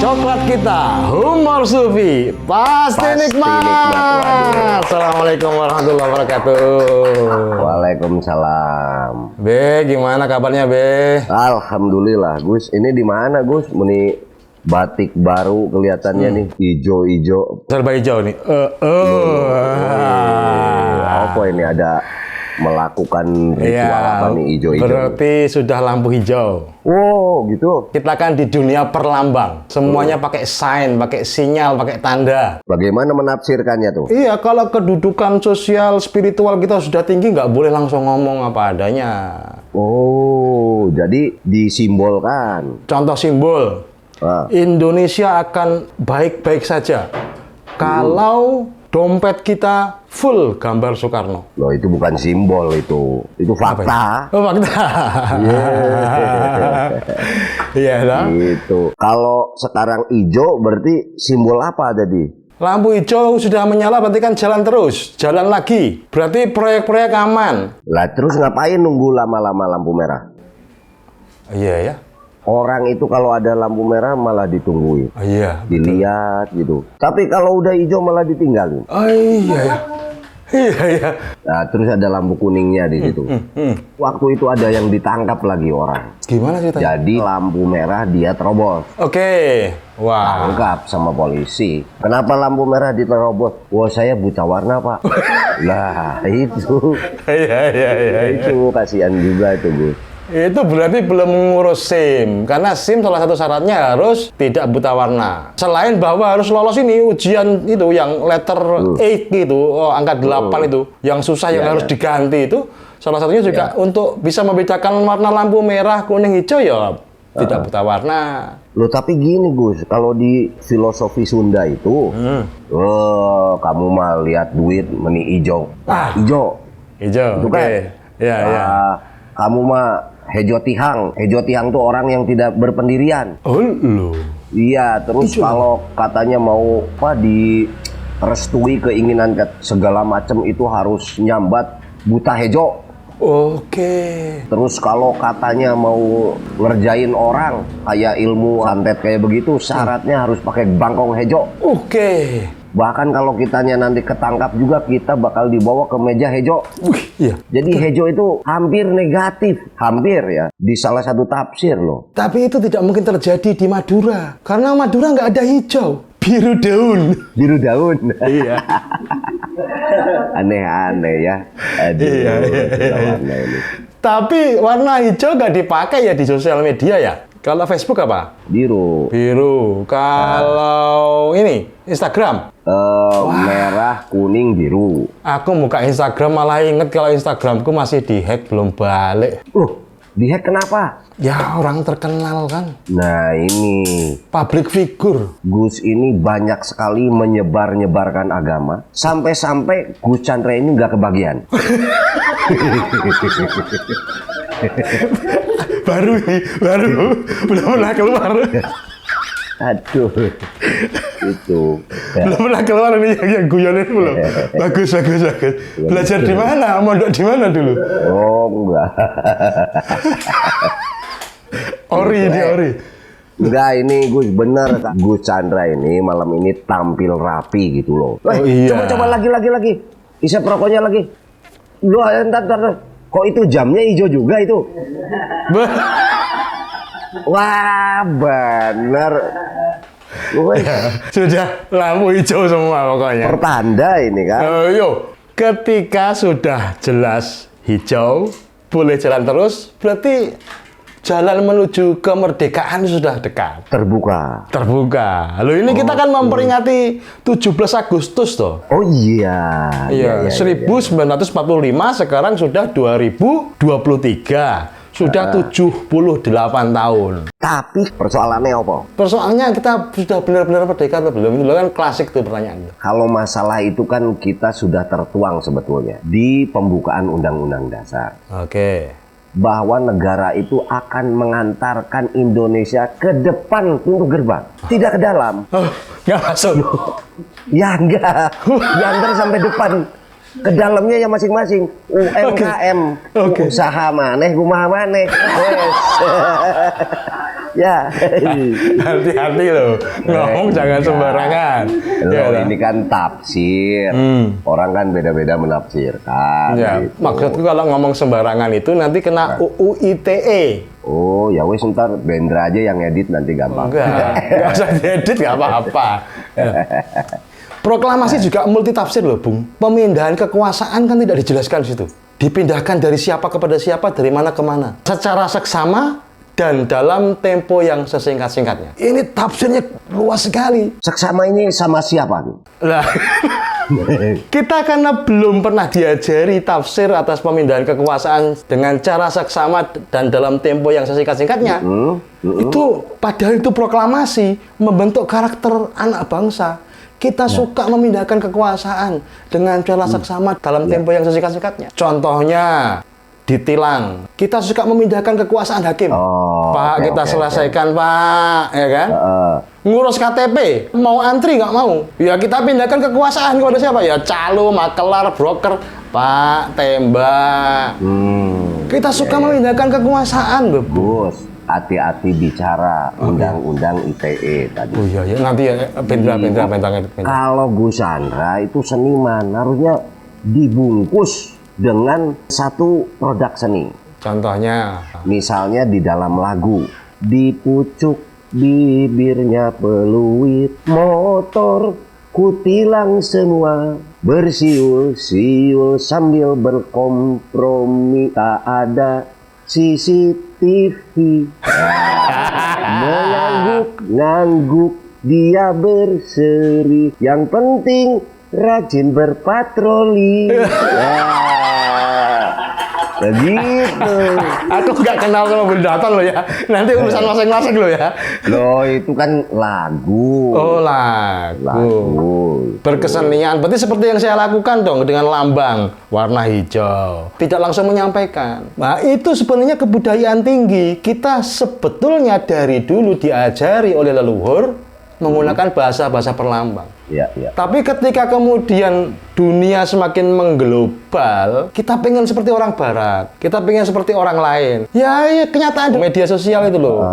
Coklat kita, humor Sufi, pasti nikmat. Assalamualaikum warahmatullahi wabarakatuh. Waalaikumsalam. Be, gimana kabarnya, Be? Alhamdulillah, Gus. Ini di mana, Gus? Ini batik baru kelihatannya nih, hijau-hijau. Serba hijau nih. Apa ini ada melakukan ritual apa nih hijau-hijau? Berarti sudah lampu hijau. Oh, gitu. Kita kan di dunia perlambang. Semuanya pakai sign, pakai sinyal, pakai tanda. Bagaimana menafsirkannya tuh? Iya, kalau kedudukan sosial spiritual kita sudah tinggi, nggak boleh langsung ngomong apa adanya. Oh, jadi disimbolkan. Contoh simbol. Indonesia akan baik-baik saja kalau dompet kita full gambar Soekarno. Loh, itu bukan simbol, itu fakta. Oh, fakta. Iya, lah. Gitu. Kalau sekarang hijau berarti simbol apa jadi? Lampu hijau sudah menyala, berarti kan jalan terus, jalan lagi. Berarti proyek-proyek aman. Lah terus ngapain nunggu lama-lama lampu merah? Iya ya. Orang itu kalau ada lampu merah malah ditungguin. Oh, iya. Dilihat gitu. Tapi kalau udah hijau malah ditinggalin. Oh iya ya. Iya ya. Nah, terus ada lampu kuningnya di situ. Waktu itu ada yang ditangkap lagi orang. Gimana ceritanya? Jadi lampu merah dia terobos. Oke. Wah. Tangkap sama polisi. Kenapa lampu merah diterobos? Wah, saya buta warna, Pak. Lah, itu. Iya. Itu kasihan juga itu, Gus. Itu berarti belum mengurus SIM, karena SIM salah satu syaratnya harus tidak buta warna. Selain bahwa harus lolos ini ujian itu yang letter 8 gitu, angka 8 itu, yang susah yang harus diganti itu, salah satunya juga untuk bisa membedakan warna lampu merah, kuning, hijau ya tidak buta warna. Loh, tapi gini, Gus, kalau di filosofi Sunda itu, kamu mah lihat duit meni hijau. Hijau. Hijau. Itu kan. Iya. Kamu mah Hejo Tihang. Hejo Tihang tuh orang yang tidak berpendirian. Oh, lo. Iya, terus kalau katanya mau direstui keinginan segala macam itu harus nyambat buta hejo. Oke. Terus kalau katanya mau ngerjain orang kayak ilmu santet kayak begitu, syaratnya harus pakai bangkong hejo. Oke. Bahkan kalau kitanya nanti ketangkap juga, kita bakal dibawa ke meja hejo. Iya. Jadi hejo itu hampir negatif. Hampir ya. Di salah satu tafsir loh. Tapi itu tidak mungkin terjadi di Madura. Karena Madura nggak ada hijau. Biru daun. Biru daun. Iya. Aneh-aneh ya. Aduh, Iya. warna ini. Tapi warna hijau nggak dipakai ya di sosial media ya? Kalau Facebook apa? Biru. Biru. Kalau ini Instagram? Merah, kuning, biru. Aku buka Instagram malah inget kalau Instagramku masih dihack, belum balik. Dihack kenapa? Ya orang terkenal kan. Nah ini Public figure. Gus ini banyak sekali menyebar-nyebarkan agama. Sampai-sampai Gus Chandra ini nggak kebagian. baru belum pernah keluar. Aduh, itu belum pernah keluar ini yang guyonin belum. Bagus. Belajar di mana? Mondok di mana dulu? Oh enggak. Ori. Enggak, ini Gus bener. Gus Chandra ini malam ini tampil rapi gitu loh. Iya. Coba lagi. Isep rokoknya lagi. Lu entar. Kok itu jamnya hijau juga itu? Wah, bener. Sudah lampu hijau semua pokoknya. Pertanda ini kan. Ketika sudah jelas hijau, boleh jalan terus, berarti jalan menuju kemerdekaan sudah dekat. Terbuka. Lalu ini kita kan memperingati 17 Agustus toh. Oh iya. 1945 sekarang sudah 2023. Sudah 78 tahun. Tapi persoalannya apa? Persoalannya kita sudah benar-benar merdeka atau belum? Itu kan klasik tuh pertanyaan. Kalau masalah itu kan kita sudah tertuang sebetulnya di pembukaan Undang-Undang Dasar. Oke. Bahwa negara itu akan mengantarkan Indonesia ke depan pintu gerbang, tidak ke dalam. Nggak masuk. Ya enggak. Diantar sampai depan. Ke dalamnya ya masing-masing. UMKM, usaha maneh, kumaha maneh. Ya. Hati-hati loh, ngomong jangan sembarangan. Loh, Ya, ini kan tafsir. Orang kan beda-beda menafsirkan. ya, gitu. maksudku kalau ngomong sembarangan itu nanti kena UU ITE. Oh, ya wes ntar Bendra aja yang edit nanti gampang. Enggak usah diedit, nggak apa-apa. Ya. Proklamasi juga multitafsir loh, Bung. Pemindahan kekuasaan kan tidak dijelaskan di situ. Dipindahkan dari siapa kepada siapa, dari mana ke mana. Secara seksama dan dalam tempo yang sesingkat-singkatnya. Ini tafsirnya luas sekali. Seksama ini sama siapa nih? Lah, kita karena belum pernah diajari tafsir atas pemindahan kekuasaan dengan cara seksama dan dalam tempo yang sesingkat-singkatnya. Itu padahal itu proklamasi membentuk karakter anak bangsa. Kita suka memindahkan kekuasaan dengan cara seksama dalam tempo yang sesingkat-singkatnya. Contohnya ditilang. Kita suka memindahkan kekuasaan hakim. Pak, oke, kita oke, selesaikan, Pak, ya kan? Ngurus KTP, mau antri nggak mau? Ya kita pindahkan kekuasaan kepada siapa? Ya calo, makelar, broker. Pak, tembak. Kita suka memindahkan kekuasaan, loh. Gus, hati-hati bicara undang-undang ITE tadi. Oh iya, ya. Nanti ya, Bendra. Kalau Gus Chandra itu seniman, harusnya dibungkus dengan satu produk seni. Contohnya, Misalnya di dalam lagu, di pucuk bibirnya peluit, motor kutilang semua, bersiul-siul sambil berkompromi, tak ada CCTV. Mengangguk-ngangguk dia berseri, yang penting rajin berpatroli. Begitu. aku nggak kenal sama Bendatan loh ya. Nanti urusan masing-masing loh ya. Loh, itu kan lagu. Oh, lagu. Lagu. Berkesenian. Berarti seperti yang saya lakukan dong dengan lambang warna hijau. Tidak langsung menyampaikan. Nah, itu sebenarnya kebudayaan tinggi. Kita sebetulnya dari dulu diajari oleh leluhur menggunakan bahasa-bahasa perlambang. Ya, ya. Tapi ketika kemudian dunia semakin mengglobal, kita pengen seperti orang barat, kita pengen seperti orang lain. Ya, kenyataan di media sosial itu loh.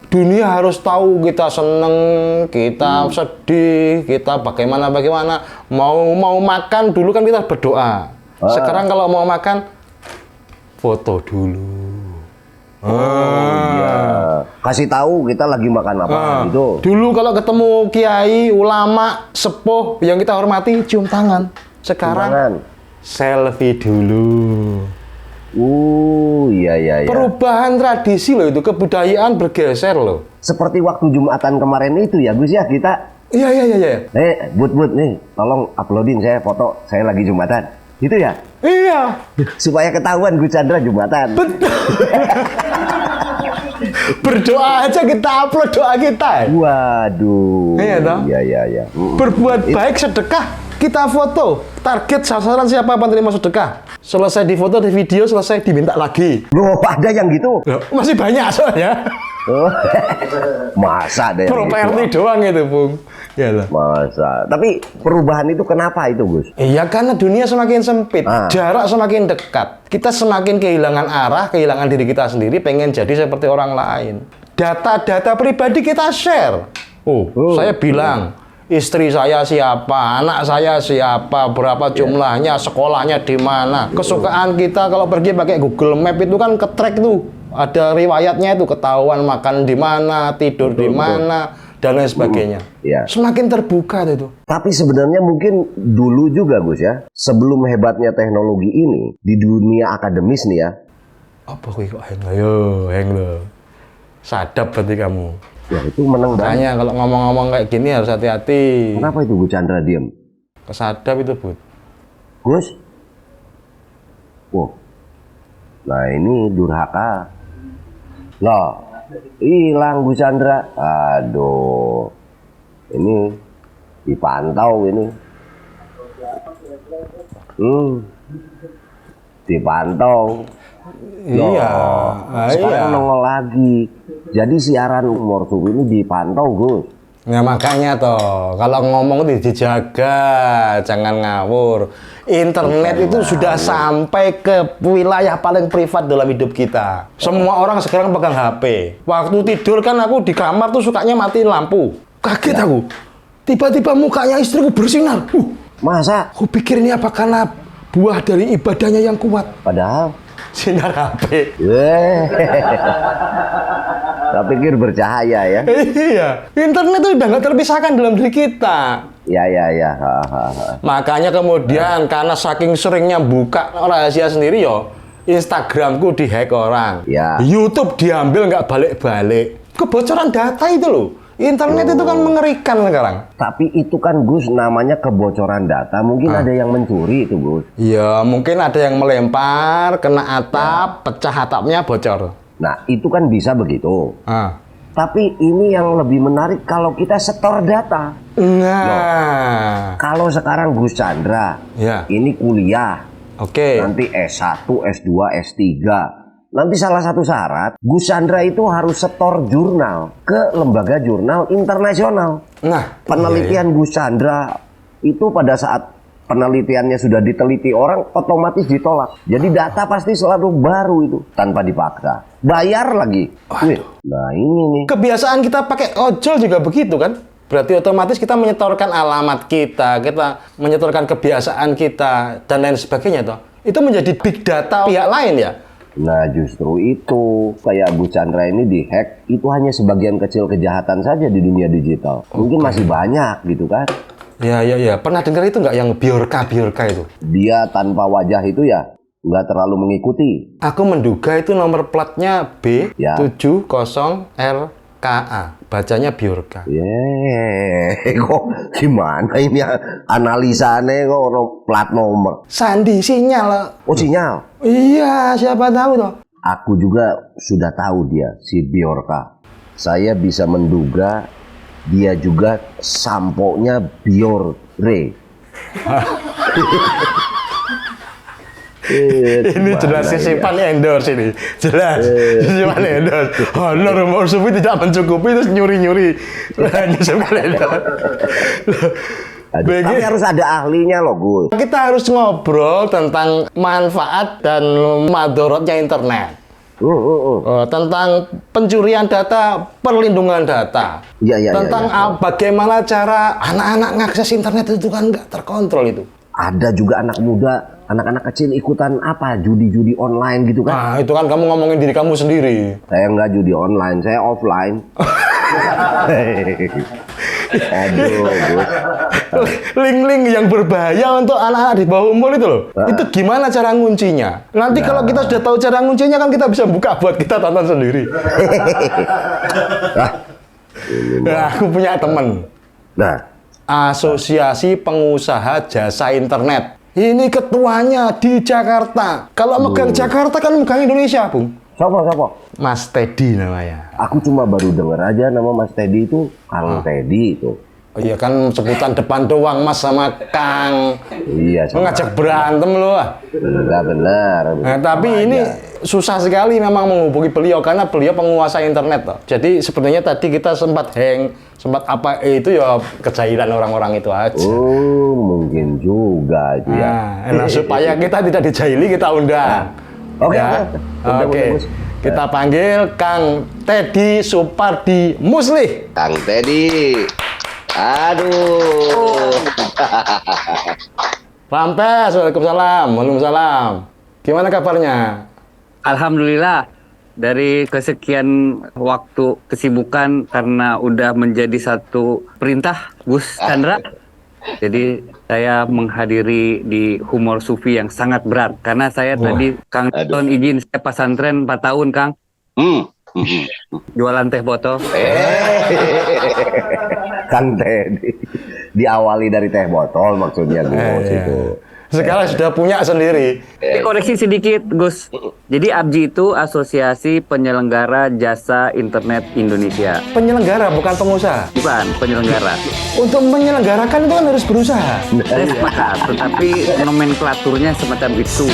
Dunia harus tahu kita seneng, kita sedih, kita bagaimana. Mau makan dulu kan kita berdoa. Sekarang kalau mau makan, foto dulu. Iya. Kasih tahu kita lagi makan apa gitu. Dulu kalau ketemu kiai, ulama, sepuh yang kita hormati, cium tangan. Sekarang selfie dulu. Iya. Perubahan tradisi loh itu, kebudayaan bergeser loh. Seperti waktu Jumatan kemarin itu ya, Gus ya, kita. Iya. Bud nih, tolong uploadin saya foto saya lagi Jumatan. Gitu ya? Iya. Supaya ketahuan Gus Chandra Jumatan. Betul. Berdoa aja kita upload doa kita. Waduh. Iya toh? Iya. Berbuat baik sedekah, kita foto. Target sasaran siapa penerima sedekah. Selesai difoto, di video, selesai diminta lagi. Loh, ada yang gitu? Loh, masih banyak soalnya. Masa deh. Properti doang itu, Bung. Yalah. Masa. Tapi perubahan itu kenapa itu, Gus? Iya, karena dunia semakin sempit, jarak semakin dekat. Kita semakin kehilangan arah, kehilangan diri kita sendiri, pengen jadi seperti orang lain. Data-data pribadi kita share. Saya bilang, istri saya siapa, anak saya siapa, berapa jumlahnya, sekolahnya di mana. Kesukaan kita kalau pergi pakai Google Map itu kan ke-track tuh. Ada riwayatnya itu, ketahuan makan di mana, tidur di mana, dan lain sebagainya. Semakin terbuka itu. Tapi sebenarnya mungkin dulu juga, Gus ya, sebelum hebatnya teknologi ini di dunia akademis nih ya. Apa kok heng lo. Sadap berarti kamu. Ya itu menang banget. Makanya kalau ngomong-ngomong kayak gini harus hati-hati. Kenapa itu Gus Chandra diem? Kesadap itu, Bud. Gus? Nah ini durhaka. Loh, hilang Gus Chandra. Aduh, ini dipantau ini. Dipantau. Iya. Sekarang nongol lagi. Jadi siaran Morsu ini dipantau, Gus. Ya makanya toh, kalau ngomong itu dijaga, jangan ngawur. Internet itu sudah sampai ke wilayah paling privat dalam hidup kita. Semua orang sekarang pegang HP. Waktu tidur kan aku di kamar tuh sukanya matiin lampu. Kaget aku. Tiba-tiba mukanya istriku bersinar. Masa? Aku pikir ini apa karena buah dari ibadahnya yang kuat. Padahal Sinar HP. Tak pikir bercahaya ya. Iya, internet itu udah nggak terpisahkan dalam diri kita. Ya. Makanya kemudian karena saking seringnya buka rahasia sendiri yo, Instagramku dihack orang. Ya. YouTube diambil nggak balik-balik. Kebocoran data itu loh. Internet itu kan mengerikan sekarang. Tapi itu kan Gus namanya kebocoran data. Mungkin ada yang mencuri itu Gus. Ya, mungkin ada yang melempar, kena atap, pecah atapnya bocor. Nah itu kan bisa begitu. Ah. Tapi ini yang lebih menarik kalau kita setor data. Nah. Kalau sekarang Gus Chandra, Ya. ini kuliah. Oke. Nanti S1, S2, S3. Nanti salah satu syarat, Gus Chandra itu harus setor jurnal ke lembaga jurnal internasional. Nah, Penelitian Gus Chandra itu pada saat penelitiannya sudah diteliti orang, otomatis ditolak. Jadi data pasti selalu baru itu, tanpa dipaksa. Bayar lagi. Wih, nah ini nih. kebiasaan kita pakai ojol juga begitu kan? Berarti otomatis kita menyetorkan alamat kita menyetorkan kebiasaan kita dan lain sebagainya toh. Itu menjadi big data pihak lain ya. Nah justru itu, kayak Gus Chandra ini dihack, itu hanya sebagian kecil kejahatan saja di dunia digital. Mungkin masih banyak gitu kan. Ya. Pernah dengar itu nggak yang Bjorka itu? Dia tanpa wajah itu ya nggak terlalu mengikuti. Aku menduga itu nomor platnya Ya. B70RKA. Bacanya Bjorka. Kok gimana ini analisanya kok plat nomor? Sandi sinyal. Oh sinyal. Iya, siapa tahu toh. Aku juga sudah tahu dia, si Bjorka. Saya bisa menduga dia juga samponya Biore. Ini jelas sisipan endorse ini. Jelas. Sisipan endorse. Honor umur sufi tidak mencukupi terus nyuri-nyuri. Sisipan endorse. Tapi harus ada ahlinya loh Gus. Kita harus ngobrol tentang manfaat dan madorotnya internet. Tentang pencurian data, perlindungan data. Iya. Tentang bagaimana cara anak-anak ngakses internet itu kan nggak terkontrol itu. Ada juga anak muda, anak-anak kecil ikutan apa judi-judi online gitu kan? Nah, itu kan kamu ngomongin diri kamu sendiri. Saya nggak judi online, saya offline. Aduh, Gus. Link-link yang berbahaya untuk anak-anak di bawah umur itu loh. Itu gimana cara nguncinya? Nanti kalau kita sudah tahu cara nguncinya kan kita bisa buka buat kita tonton sendiri. Nah, aku punya temen. Nah, Asosiasi Pengusaha Jasa Internet. Ini ketuanya di Jakarta. Kalau megang Jakarta kan megang Indonesia, Bung. siapa? Mas Teddy namanya. Aku cuma baru dengar aja nama Mas Teddy itu Kang Teddy itu. Oh iya kan sebutan depan doang Mas sama Kang. Iya. Mengajak berantem loh. Benar. Nah, tapi ini susah sekali memang menghubungi beliau karena beliau penguasa internet toh. Jadi sebenarnya tadi kita sempat apa itu ya kejailan orang-orang itu aja. Oh, mungkin juga itu ya. Nah, supaya kita tidak dijaili kita undang. Oke. Ya. Oke. Kita panggil Kang Teddy Supardi Muslih. Kang Teddy. Aduh. Rampes, waalaikumsalam. Gimana kabarnya? Alhamdulillah, dari kesekian waktu kesibukan karena udah menjadi satu perintah Gus Chandra. Jadi saya menghadiri di Humor Sufi yang sangat berat karena saya tadi Kang Ton izin saya pesantren 4 tahun Kang. Jualan teh botol. Kang Teddy. Diawali dari teh botol maksudnya Gus itu. Sekarang sudah punya sendiri. Koreksi sedikit Gus. Jadi ABJI itu Asosiasi Penyelenggara Jasa Internet Indonesia. Penyelenggara bukan pengusaha. Bukan penyelenggara. Untuk menyelenggarakan itu kan harus berusaha. Saya sepakat, tetapi nomenklaturnya semacam itu.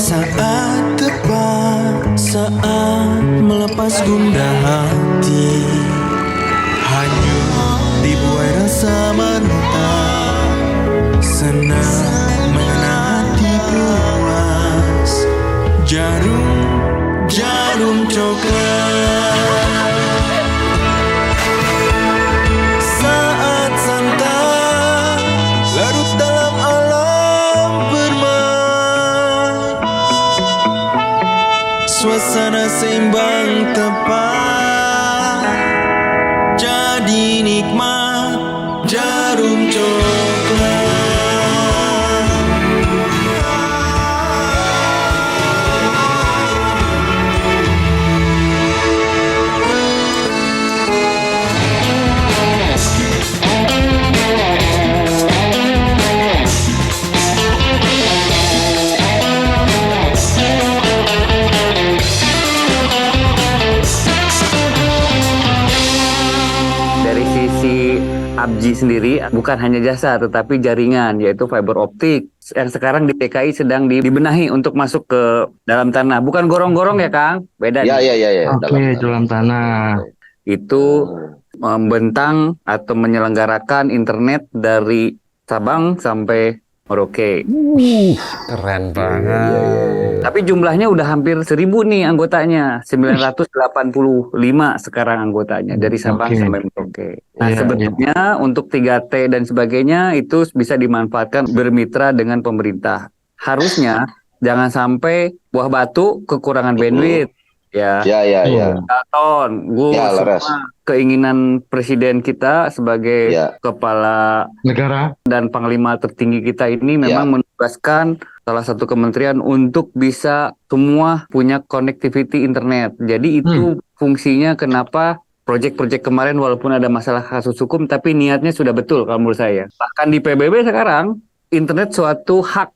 Saat tepat, saat melepas gundah hati, hanyut dibuai rasa mental, senang mengenang hati puas, jarum coklat. Saat santai larut dalam alam bermain, suasana seimbang tepat, jadi nikmat jarum coklat. Dari sisi PUBG sendiri bukan hanya jasa tetapi jaringan, yaitu fiber optik yang sekarang di DKI sedang dibenahi untuk masuk ke dalam tanah. Bukan gorong-gorong ya Kang, beda Ya, nih. ya, ya, ya. Oke, dalam tanah. Itu membentang atau menyelenggarakan internet dari Sabang sampai Merauke. Keren banget. Tapi jumlahnya udah hampir 1.000 nih anggotanya. 985 sekarang anggotanya dari Sabang Oke. sampai Merauke. Nah, Iya, sebetulnya untuk 3T dan sebagainya itu bisa dimanfaatkan bermitra dengan pemerintah. Harusnya jangan sampai Buah Batu kekurangan bandwidth. Ya, Ya, ya, ya. Dalton, gue Ya, Laras. semua keinginan presiden kita sebagai Ya. kepala Negara. dan panglima tertinggi kita ini memang menugaskan salah satu kementerian untuk bisa semua punya connectivity internet. Jadi itu fungsinya kenapa proyek-proyek kemarin walaupun ada masalah kasus hukum tapi niatnya sudah betul kalau menurut saya. Bahkan di PBB sekarang internet suatu hak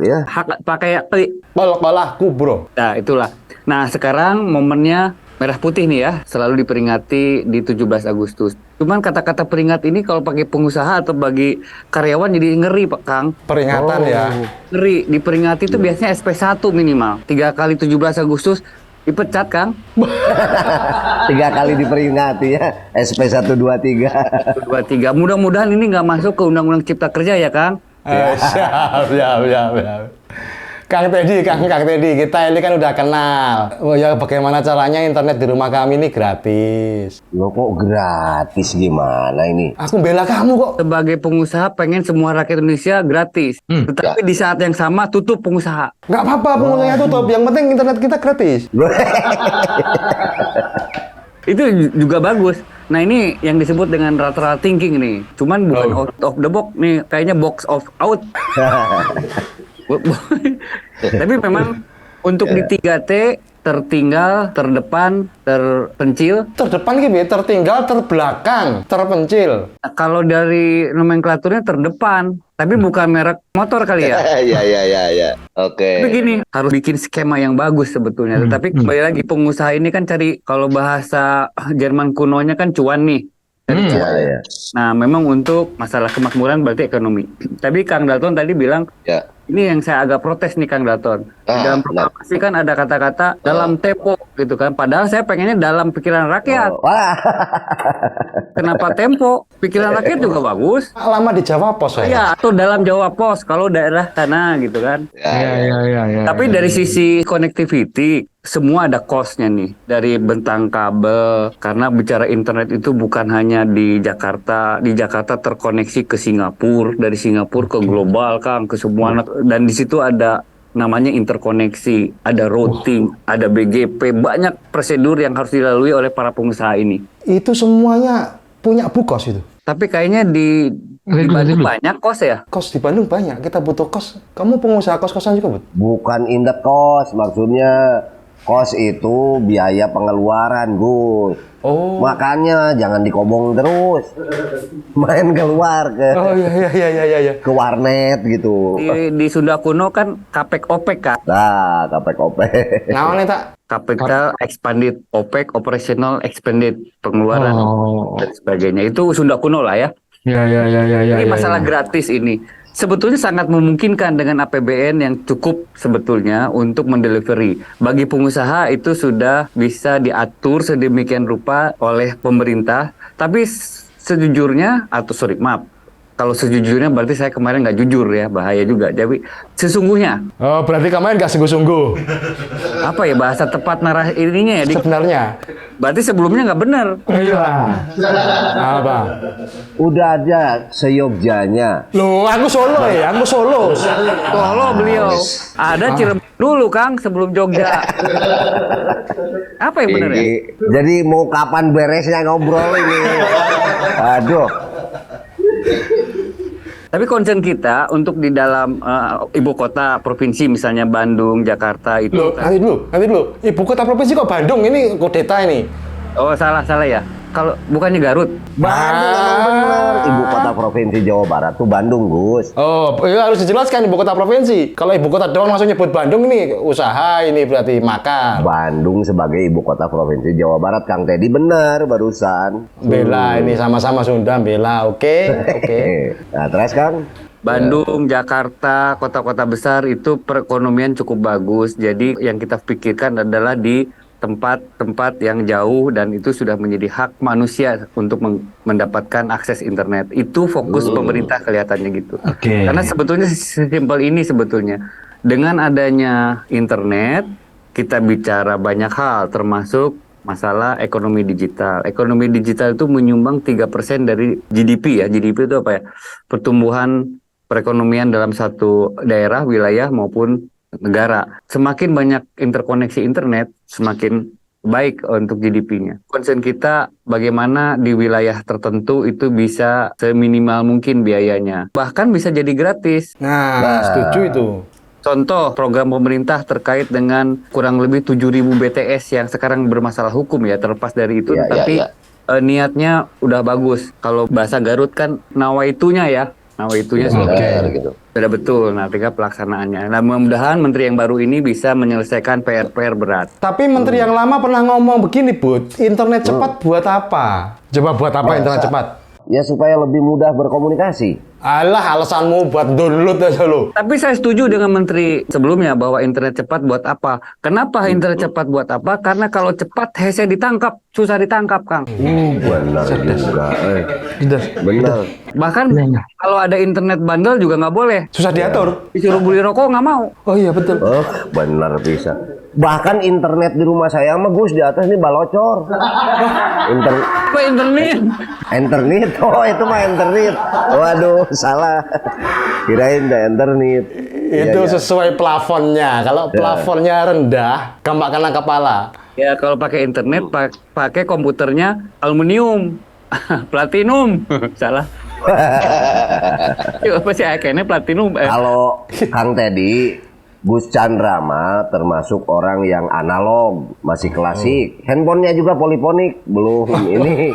Ya. pakai Kolak-kolakku bro. Nah, itulah. Nah, sekarang momennya merah putih nih ya, selalu diperingati di 17 Agustus. Cuman kata-kata peringat ini kalau pakai pengusaha atau bagi karyawan jadi ngeri, Pak Kang. Peringatan ya. Ngeri, diperingati itu biasanya SP1 minimal. 3 kali 17 Agustus dipecat, Kang. 3 kali diperingati ya. SP 123. 2, 3. Mudah-mudahan ini nggak masuk ke Undang-Undang Cipta Kerja ya, Kang. Siap. Kang Teddy, kita ini kan udah kenal. Oh ya, bagaimana caranya internet di rumah kami ini gratis. Lo kok gratis gimana ini? Aku bela kamu kok. Sebagai pengusaha pengen semua rakyat Indonesia gratis. Tetapi di saat yang sama tutup pengusaha. Nggak apa-apa, penggunanya tutup. Yang penting internet kita gratis. Itu juga bagus. Nah, ini yang disebut dengan lateral thinking nih. Cuman bukan out of the box nih, kayaknya box of out. Tapi memang untuk di 3T tertinggal, terdepan, terpencil. Terdepan gitu ya, tertinggal, terbelakang, terpencil. Nah, kalau dari nomenklaturnya terdepan, tapi bukan merek motor kali ya. Ya. Oke. Tapi gini, harus bikin skema yang bagus sebetulnya. Tetapi kembali lagi pengusaha ini kan cari, kalau bahasa Jerman kunonya kan cuan nih. Cari cuan. Ya. Nah, memang untuk masalah kemakmuran berarti ekonomi. Tapi Kang Dalton tadi bilang, Ya. ini yang saya agak protes nih Kang Dalton. Dalam benar. proklamasi kan ada kata-kata dalam tempo gitu kan. Padahal saya pengennya dalam pikiran rakyat. Wah. Kenapa tempo? Pikiran rakyat juga bagus. Lama di Jawa Pos saya. Ya, atau dalam Jawa Pos kalau daerah sana gitu kan. Ya. Tapi dari sisi connectivity, semua ada cost-nya nih. Dari bentang kabel, karena bicara internet itu bukan hanya di Jakarta. Di Jakarta terkoneksi ke Singapura, dari Singapura ke global, Kang, ke semua. Dan di situ ada namanya interkoneksi, ada routing, ada BGP, banyak prosedur yang harus dilalui oleh para pengusaha ini. Itu semuanya punya Bu Kos itu. Tapi kayaknya di Bandung banyak kos ya? Kos di Bandung banyak, kita butuh kos. Kamu pengusaha kos-kosan juga, Bud? Bukan indek kos, maksudnya kos itu biaya pengeluaran, Gus. Oh. Makanya jangan dikobong terus. Main keluar ke Oh iya. ke warnet gitu. Di Sunda kuno kan kapek opek kan? Nah, kopek-kopek. Naon eta? Capital expanded, OPEC, operational expanded, pengeluaran dan sebagainya. Itu Sunda kuno lah ya. Ya. Ini masalah gratis ini. sebetulnya sangat memungkinkan dengan APBN yang cukup sebetulnya untuk mendelivery. Bagi pengusaha itu sudah bisa diatur sedemikian rupa oleh pemerintah. Tapi sejujurnya, kalau sejujurnya berarti saya kemarin nggak jujur ya, bahaya juga. Jadi sesungguhnya, Oh, berarti kemarin nggak sungguh-sungguh. apa ya bahasa tepat narasi ininya ya? Sebenarnya. Berarti sebelumnya nggak benar. Iya. Apa? Udah aja seyogjanya. Loh, aku Solo ya, aku Solo. Solo beliau. Ada Cirebon dulu Kang sebelum Jogja. Apa yang benar ya? Jadi mau kapan beresnya ngobrol ini? Aduh. Tapi concern kita untuk di dalam ibu kota provinsi misalnya Bandung, Jakarta itu Loh, nanti dulu. Ibu kota provinsi kok Bandung? Ini kudeta ini. oh salah ya. Kalau bukannya Garut. Bandung emang bener. Ibu kota provinsi Jawa Barat tuh Bandung, Gus. Oh, iya harus dijelaskan ibu kota provinsi. Kalau ibu kota doang langsung nyebut Bandung ini usaha ini berarti makar. Bandung sebagai ibu kota provinsi Jawa Barat, Kang Teddy benar barusan. Bela ini sama-sama Sunda bela. Oke. Nah, terus Kang? Bandung, Jakarta, kota-kota besar itu perekonomian cukup bagus. Jadi yang kita pikirkan adalah di tempat-tempat yang jauh dan itu sudah menjadi hak manusia untuk mendapatkan akses internet. Itu fokus pemerintah kelihatannya gitu. Oke. Karena sebetulnya sesimpel ini sebetulnya. Dengan adanya internet, kita bicara banyak hal termasuk masalah ekonomi digital. Ekonomi digital itu menyumbang 3% dari GDP ya. GDP itu apa ya? Pertumbuhan perekonomian dalam satu daerah, wilayah maupun negara. Semakin banyak interkoneksi internet, semakin baik untuk GDP-nya. Concern kita bagaimana di wilayah tertentu itu bisa seminimal mungkin biayanya. Bahkan bisa jadi gratis. Nah, setuju itu. Contoh program pemerintah terkait dengan kurang lebih 7.000 BTS yang sekarang bermasalah hukum ya, terlepas dari itu. Ya, tapi ya. Niatnya udah bagus. Kalau bahasa Garut kan nawaitunya ya. Nawaitunya sudah Benar, gitu. sudah betul, nah tinggal pelaksanaannya. Nah mudah-mudahan menteri yang baru ini bisa menyelesaikan PR-PR berat. Tapi menteri yang lama pernah ngomong begini, Bud. Internet cepat buat apa? Coba buat apa internet cepat? Ya supaya lebih mudah berkomunikasi. Alah, alasanmu buat download aja lo. Tapi saya setuju dengan menteri sebelumnya bahwa internet cepat buat apa? Kenapa internet cepat buat apa? Karena kalau cepat hese ditangkap, susah ditangkap, Kang. Benar juga. Benar. Bahkan kalau ada internet bandel juga nggak boleh. Susah diatur. Disuruh beli rokok nggak mau. Oh iya betul. Oh, benar bisa. Bahkan internet di rumah saya mah Gus di atas ini balocor. Apa internet? Internet. Oh, itu mah internet. Waduh, salah. Kirain dah internet. Itu Iya. sesuai plafonnya. Kalau plafonnya rendah, gampang kena kepala. Ya kalau pakai internet pakai komputernya aluminium. Platinum. Salah. Apa sih kayaknya platinum? Kalau Kang Teddy, Gus Chandra mah termasuk orang yang analog, masih klasik. Handphonenya juga poliponik, belum ini.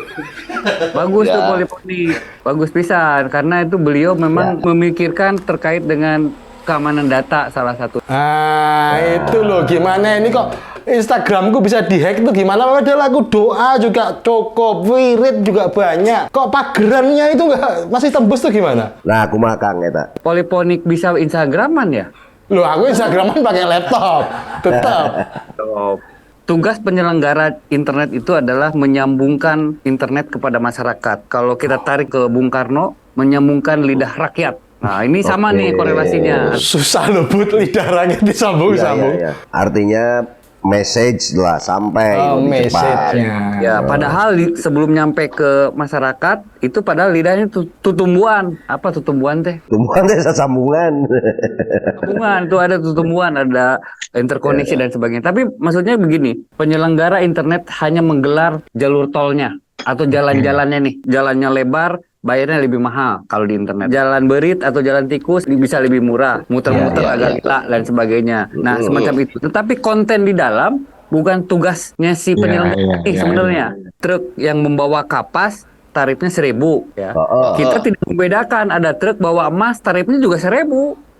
Bagus tuh poliponik. Bagus pisan karena itu beliau memang memikirkan terkait dengan keamanan data salah satu. Itu loh gimana ini kok Instagramku bisa dihack tuh gimana? Padahal aku doa juga cukup, wirid juga banyak. Kok pagerannya itu nggak masih tembus tuh gimana? Nah, aku mah Kang eta. Poliponik bisa Instagraman ya? Loh aku Instagraman pakai laptop, tetap. Tugas penyelenggara internet itu adalah menyambungkan internet kepada masyarakat. Kalau kita tarik ke Bung Karno, menyambungkan lidah rakyat. Nah, ini sama nih korelasinya. Susah loh Bud, lidah rakyat disambung-sambung. Ya. Artinya message lah sampai lebih cepat. Message-nya. Ya, padahal sebelum nyampe ke masyarakat, itu padahal lidahnya tutumbuan. Apa tutumbuan teh? Tumbuhan desa sambungan. Tutumbuan, itu ada tutumbuan, ada interkoneksi dan sebagainya. Tapi maksudnya begini, penyelenggara internet hanya menggelar jalur tolnya atau jalan-jalannya nih. Jalannya lebar, bayarnya lebih mahal kalau di internet. Jalan berit atau jalan tikus bisa lebih murah, muter-muter agak gila dan sebagainya. Nah, semacam itu. Tetapi konten di dalam bukan tugasnya si penyelenggara sebenarnya. Truk yang membawa kapas tarifnya 1.000 ya. Kita tidak membedakan, ada truk bawa emas tarifnya juga 1.000.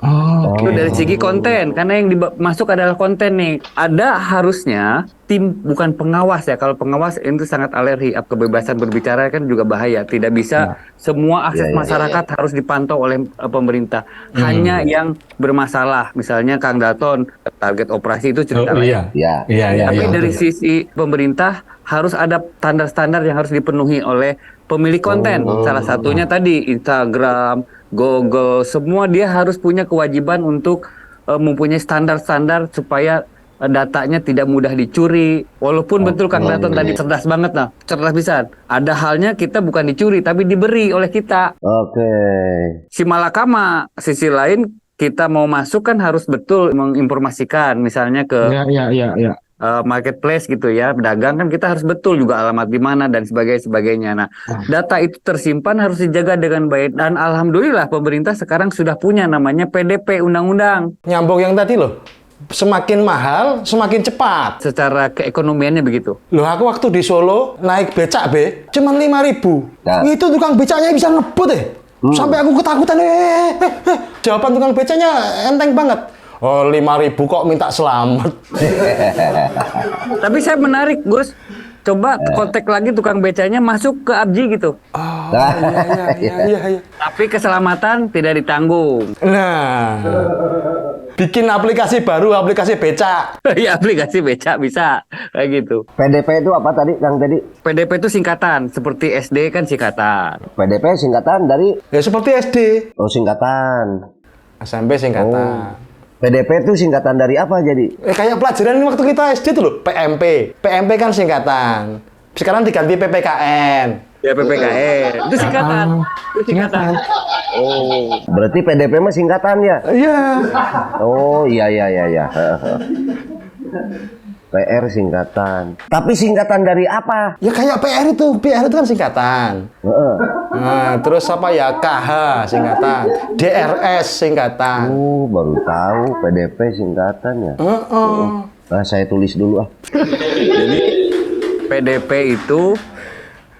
Oh, Itu dari segi konten, karena yang masuk adalah konten nih. Ada harusnya tim, bukan pengawas ya. Kalau pengawas itu sangat alergi, kebebasan berbicara kan juga bahaya. Tidak bisa semua akses masyarakat harus dipantau oleh pemerintah. Hanya yang bermasalah, misalnya Kang Dalton, target operasi itu cerita lain. Ya. Tapi dari betul. sisi pemerintah harus ada standar-standar yang harus dipenuhi oleh pemilik konten. Salah satunya tadi Instagram, Google, semua dia harus punya kewajiban untuk mempunyai standar-standar supaya datanya tidak mudah dicuri. Walaupun betul Kang Daton tadi cerdas banget, nah, cerdas bisa. Ada halnya kita bukan dicuri tapi diberi oleh kita. Oke. Si malakama, sisi lain kita mau masuk kan harus betul menginformasikan, misalnya ke ya. marketplace gitu ya, pedagang kan kita harus betul juga alamat di mana dan sebagainya. Nah, data itu tersimpan harus dijaga dengan baik, dan alhamdulillah pemerintah sekarang sudah punya namanya PDP undang-undang. Nyambung yang tadi loh. Semakin mahal, semakin cepat. Secara keekonomiannya begitu. Loh, aku waktu di Solo naik becak be, cuman 5.000. Nah. Itu tukang becaknya bisa ngebut Sampai aku ketakutan. Jawaban tukang becaknya enteng banget. Oh, 5.000 kok minta selamat. Tapi saya menarik, Gus. Coba kontak lagi tukang becanya masuk ke Abji gitu. Oh, iya. Tapi keselamatan tidak ditanggung. Nah, bikin aplikasi baru, aplikasi becak. Ya, aplikasi beca bisa kayak gitu. PDP itu apa tadi, Kang tadi? PDP itu singkatan, seperti SD kan singkatan. PDP singkatan dari Ya seperti SD. singkatan. SMP singkatan. PDP itu singkatan dari apa jadi? Kayak pelajaran waktu kita SD tuh loh, PMP. PMP kan singkatan. Sekarang diganti PPKN. Ya, PPKN. Itu singkatan. Oh. Berarti PDP mah singkatan ya? Iya. Oh iya. PR singkatan. Tapi singkatan dari apa? Ya kayak PR itu kan singkatan. Heeh. Nah, terus apa ya? KH singkatan. DRS singkatan. Baru tahu PDP singkatannya. Nah, saya tulis dulu ah. Jadi PDP itu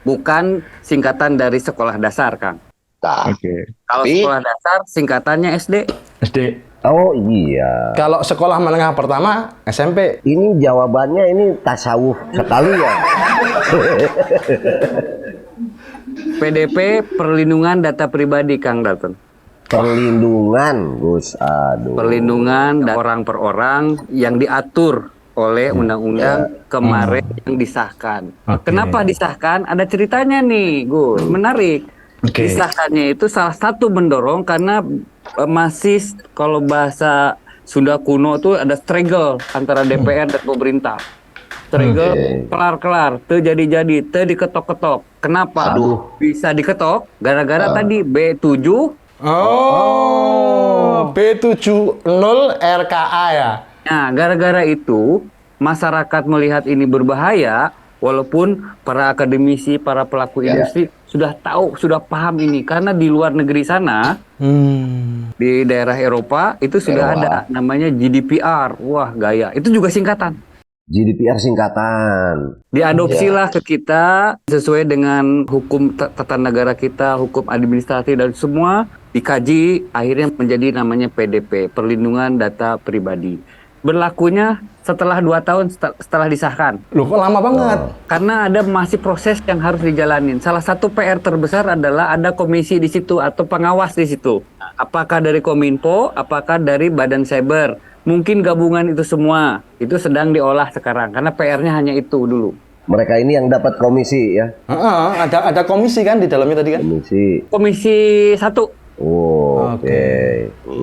bukan singkatan dari sekolah dasar, Kang. Oke. Kalau sekolah dasar singkatannya SD. SD. Oh iya. Kalau sekolah menengah pertama SMP. Ini jawabannya ini tasawuf sekali ya. PDP perlindungan data pribadi, Kang Dalton. Perlindungan, Gus. Aduh. Perlindungan orang per orang yang diatur oleh undang-undang kemarin yang disahkan. Oke. Kenapa disahkan? Ada ceritanya nih, Gus. Menarik. Oke. Disahkannya itu salah satu mendorong karena masih kalau bahasa Sunda kuno tuh ada struggle antara DPR dan pemerintah. Struggle kelar-kelar, teu jadi-jadi, teu diketok-ketok. Kenapa? Bisa diketok gara-gara tadi B7. Oh, B70 RKA ya. Nah, gara-gara itu masyarakat melihat ini berbahaya, walaupun para akademisi, para pelaku industri sudah tahu, sudah paham ini, karena di luar negeri sana, di daerah Eropa itu sudah ada namanya GDPR. Wah, gaya. Itu juga singkatan. GDPR singkatan. Diadopsilah ke kita sesuai dengan hukum tata negara kita, hukum administratif dan semua dikaji, akhirnya menjadi namanya PDP, Perlindungan Data Pribadi. Berlakunya setelah 2 tahun setelah disahkan. Loh, kok lama banget? Karena ada masih proses yang harus dijalanin. Salah satu PR terbesar adalah ada komisi di situ atau pengawas di situ. Apakah dari Kominfo, apakah dari Badan Cyber, mungkin gabungan itu semua. Itu sedang diolah sekarang karena PR-nya hanya itu dulu. Mereka ini yang dapat komisi ya. Ada komisi kan di dalamnya tadi kan? Komisi 1. Oh, oke.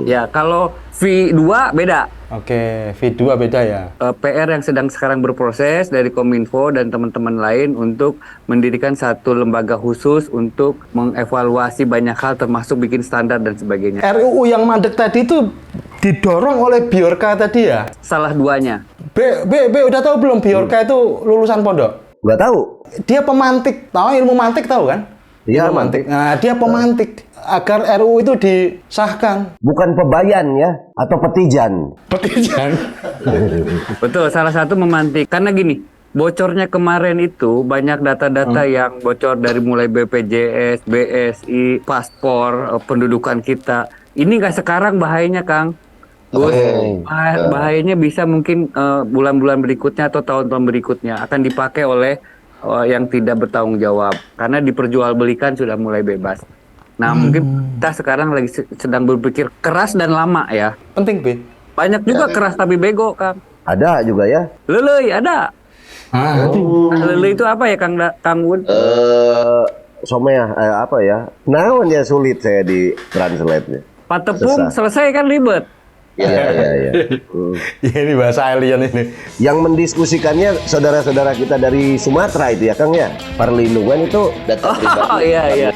Ya, kalau V2 beda. Oke, V2 beda ya. PR yang sedang sekarang berproses dari Kominfo dan teman-teman lain untuk mendirikan satu lembaga khusus untuk mengevaluasi banyak hal termasuk bikin standar dan sebagainya. RUU yang mandek tadi itu didorong oleh Bjorka tadi ya? Salah duanya. B udah tahu belum Bjorka itu lulusan pondok? Nggak tahu. Dia pemantik. Tahu ilmu mantik tahu kan? Iya, Ilmu mantik. Nah, dia pemantik agar RUU itu disahkan. Bukan pebayan ya, atau petijan. Petijan. Betul, salah satu memantik. Karena gini, bocornya kemarin itu banyak data-data yang bocor dari mulai BPJS, BSI, paspor, pendudukan kita. Ini nggak sekarang bahayanya, Kang. Gus, bahayanya bisa mungkin bulan-bulan berikutnya atau tahun-tahun berikutnya akan dipakai oleh yang tidak bertanggung jawab karena diperjualbelikan sudah mulai bebas. Nah, mungkin kita sekarang lagi sedang berpikir keras dan lama ya. Penting, Be. Banyak juga keras tapi bego, Kang. Ada juga ya. Lelei ada. Ah, Lelei itu apa ya, Kang Wun? Somea apa ya? Naon ya sulit saya di translate-nya. Patepung Susah. selesai kan ribet. Ya. Ini bahasa alien ini. Yang mendiskusikannya saudara-saudara kita dari Sumatera itu ya Kang ya. Perlindungan itu data pribadi. Oh iya.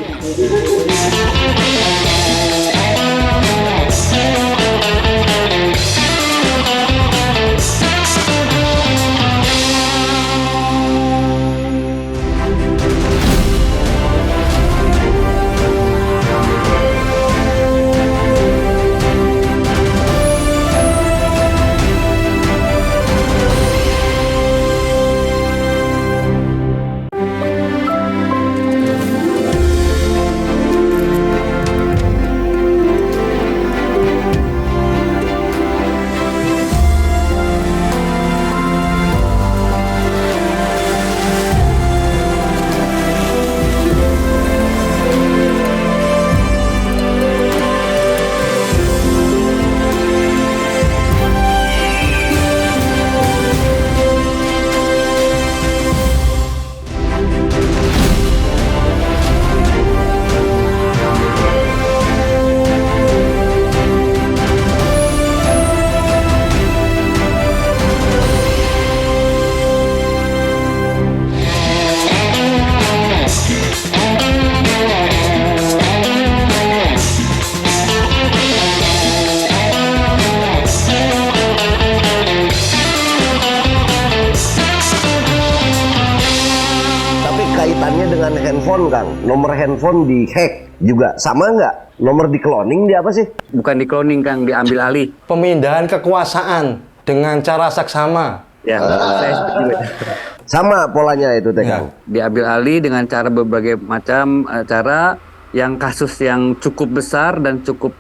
Tapi kaitannya dengan handphone Kang. Nomor handphone dihack juga sama nggak? Nomor di cloning dia apa sih? Bukan di cloning, Kang, diambil alih. Pemindahan kekuasaan dengan cara saksama. Ya, saya setuju. Sama polanya itu teh Kang. Diambil alih dengan cara berbagai macam cara yang kasus yang cukup besar dan cukup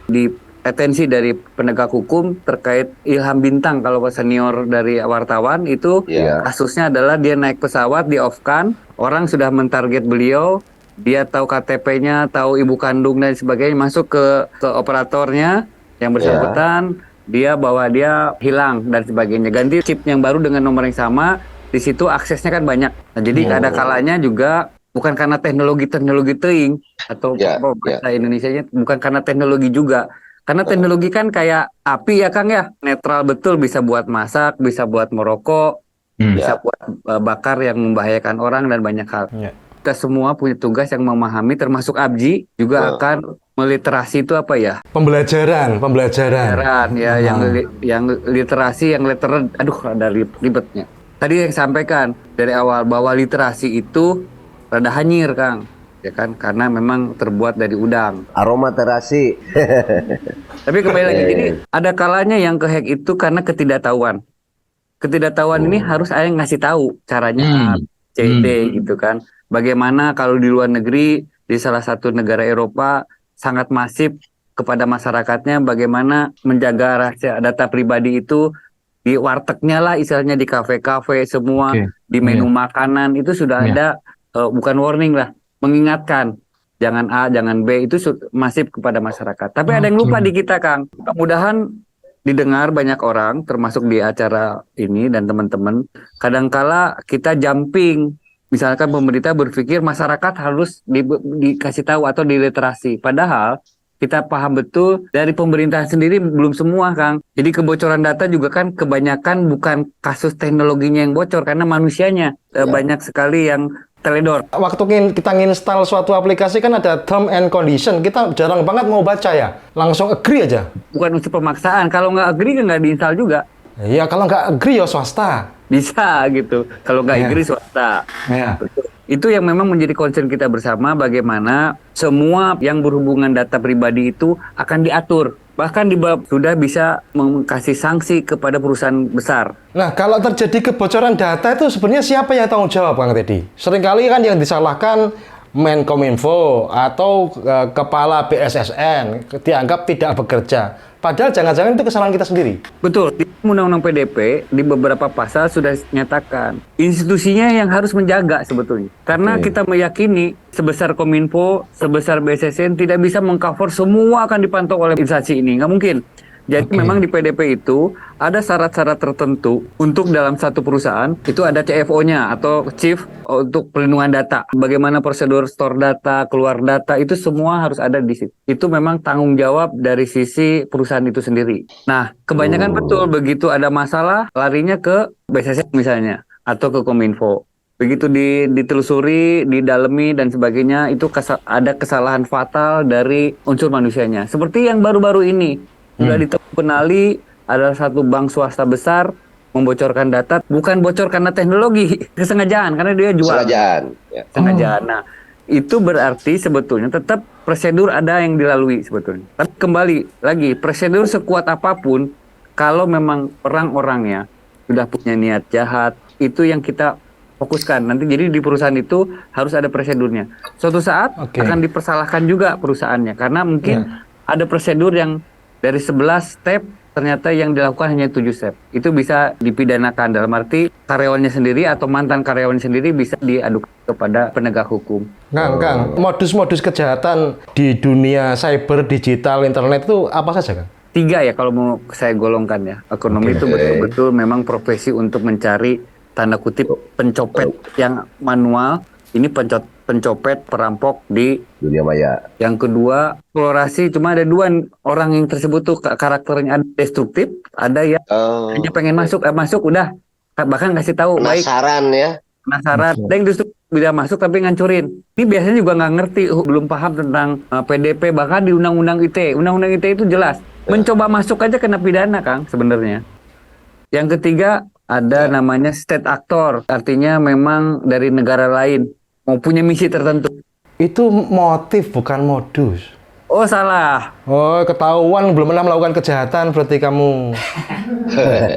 atensi dari penegak hukum terkait Ilham Bintang. Kalau senior dari wartawan itu kasusnya adalah dia naik pesawat di off-kan, orang sudah mentarget beliau, dia tahu KTP-nya, tahu ibu kandung dan sebagainya, masuk ke operatornya yang bersangkutan, dia bahwa dia hilang dan sebagainya, ganti chip yang baru dengan nomor yang sama. Di situ aksesnya kan banyak. Nah, jadi ada kalanya juga bukan karena teknologi teuing atau bahasa Indonesianya bukan karena teknologi juga. Karena teknologi kan kayak api ya Kang ya, netral betul, bisa buat masak, bisa buat merokok, bisa buat bakar yang membahayakan orang dan banyak hal. Kita semua punya tugas yang memahami, termasuk Abji juga akan meliterasi itu apa ya? Pembelajaran. Ya, yang literasi, yang letter, aduh ada ribetnya. Tadi yang sampaikan dari awal bahwa literasi itu rada hanyir Kang, ya kan? Karena memang terbuat dari udang. Aromaterapi. Tapi kembali lagi, jadi ada kalanya yang kehack itu karena ketidaktahuan. Ketidaktahuan ini harus ada yang ngasih tahu caranya A, C, D gitu kan. Bagaimana kalau di luar negeri, di salah satu negara Eropa sangat masif kepada masyarakatnya bagaimana menjaga rahasia data pribadi itu di wartegnya lah, istilahnya di kafe-kafe semua, di menu makanan itu sudah ada bukan warning lah, mengingatkan jangan A, jangan B, itu masif kepada masyarakat. Tapi ada yang lupa di kita Kang. Mudah-mudahan didengar banyak orang, termasuk di acara ini dan teman-teman. Kadangkala kita jumping, misalkan pemerintah berpikir masyarakat harus dikasih tahu atau diliterasi. Padahal kita paham betul dari pemerintah sendiri belum semua Kang. Jadi kebocoran data juga kan kebanyakan bukan kasus teknologinya yang bocor, karena manusianya banyak sekali yang teledor. Waktu kita nginstal suatu aplikasi kan ada term and condition, kita jarang banget mau baca ya, langsung agree aja. Bukan unsur pemaksaan, kalau nggak agree kan nggak diinstal juga. Ya kalau nggak agree ya swasta. Bisa gitu, kalau nggak agree swasta. Itu yang memang menjadi concern kita bersama, bagaimana semua yang berhubungan data pribadi itu akan diatur. Bahkan sudah bisa kasih sanksi kepada perusahaan besar. Nah, kalau terjadi kebocoran data itu sebenarnya siapa yang tanggung jawab, Kang Teddy? Seringkali kan yang disalahkan Menkominfo atau kepala BSSN dianggap tidak bekerja. Padahal jangan-jangan itu kesalahan kita sendiri. Betul, di Undang-Undang PDP di beberapa pasal sudah nyatakan institusinya yang harus menjaga sebetulnya. Karena kita meyakini sebesar Kominfo, sebesar BSSN tidak bisa mengcover semua akan dipantau oleh instansi ini, nggak mungkin. Jadi memang di PDP itu ada syarat-syarat tertentu untuk dalam satu perusahaan itu ada CFO-nya atau Chief untuk perlindungan data. Bagaimana prosedur store data, keluar data itu semua harus ada di situ. Itu memang tanggung jawab dari sisi perusahaan itu sendiri. Nah, kebanyakan betul begitu ada masalah larinya ke BSSN misalnya atau ke Kominfo. Begitu ditelusuri, didalami dan sebagainya itu ada kesalahan fatal dari unsur manusianya. Seperti yang baru-baru ini sudah kenali ada satu bank swasta besar membocorkan data, bukan bocor karena teknologi, kesengajaan karena dia jual. Kesengajaan. Nah, itu berarti sebetulnya tetap prosedur ada yang dilalui sebetulnya. Tapi kembali lagi, prosedur sekuat apapun kalau memang orang-orangnya sudah punya niat jahat, itu yang kita fokuskan. Nanti jadi di perusahaan itu harus ada prosedurnya. Suatu saat akan dipersalahkan juga perusahaannya karena mungkin ada prosedur yang dari 11 step ternyata yang dilakukan hanya 7 step. Itu bisa dipidanakan dalam arti karyawannya sendiri atau mantan karyawannya sendiri bisa diadukan kepada penegak hukum. Kang, modus-modus kejahatan di dunia cyber, digital, internet itu apa saja, Kang? 3 ya kalau mau saya golongkan ya. Ekonomi itu betul-betul memang profesi untuk mencari tanda kutip pencopet yang manual. Ini pencopet, perampok di dunia maya. Yang kedua, eksplorasi. Cuma ada 2 orang yang tersebut tuh karakternya ada destruktif, ada yang hanya pengen masuk udah bahkan kasih tahu penasaran baik. Penasaran. Ada yang justru bisa masuk tapi ngancurin. Ini biasanya juga nggak ngerti, belum paham tentang PDP, bahkan di Undang-Undang ITE. Undang-Undang ITE itu jelas. Mencoba masuk aja kena pidana, Kang, sebenarnya. Yang ketiga, ada namanya state actor. Artinya memang dari negara lain. Mau punya misi tertentu. Itu motif bukan modus. Oh, salah. Oh, ketahuan belum pernah melakukan kejahatan berarti kamu.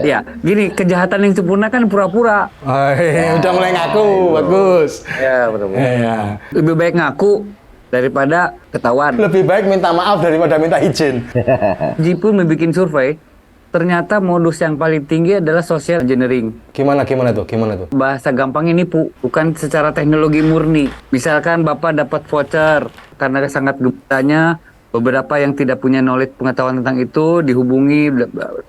Ya, gini, kejahatan yang sempurna kan pura-pura. Oh, udah mulai ngaku, bagus. Ya, betul. Ya. Lebih baik ngaku daripada ketahuan. Lebih baik minta maaf daripada minta izin. Jipun membuat survei, ternyata modus yang paling tinggi adalah social engineering. Gimana tuh? Bahasa gampangnya nipu, bukan secara teknologi murni. Misalkan Bapak dapat voucher, karena sangat gembiranya, beberapa yang tidak punya knowledge pengetahuan tentang itu, dihubungi,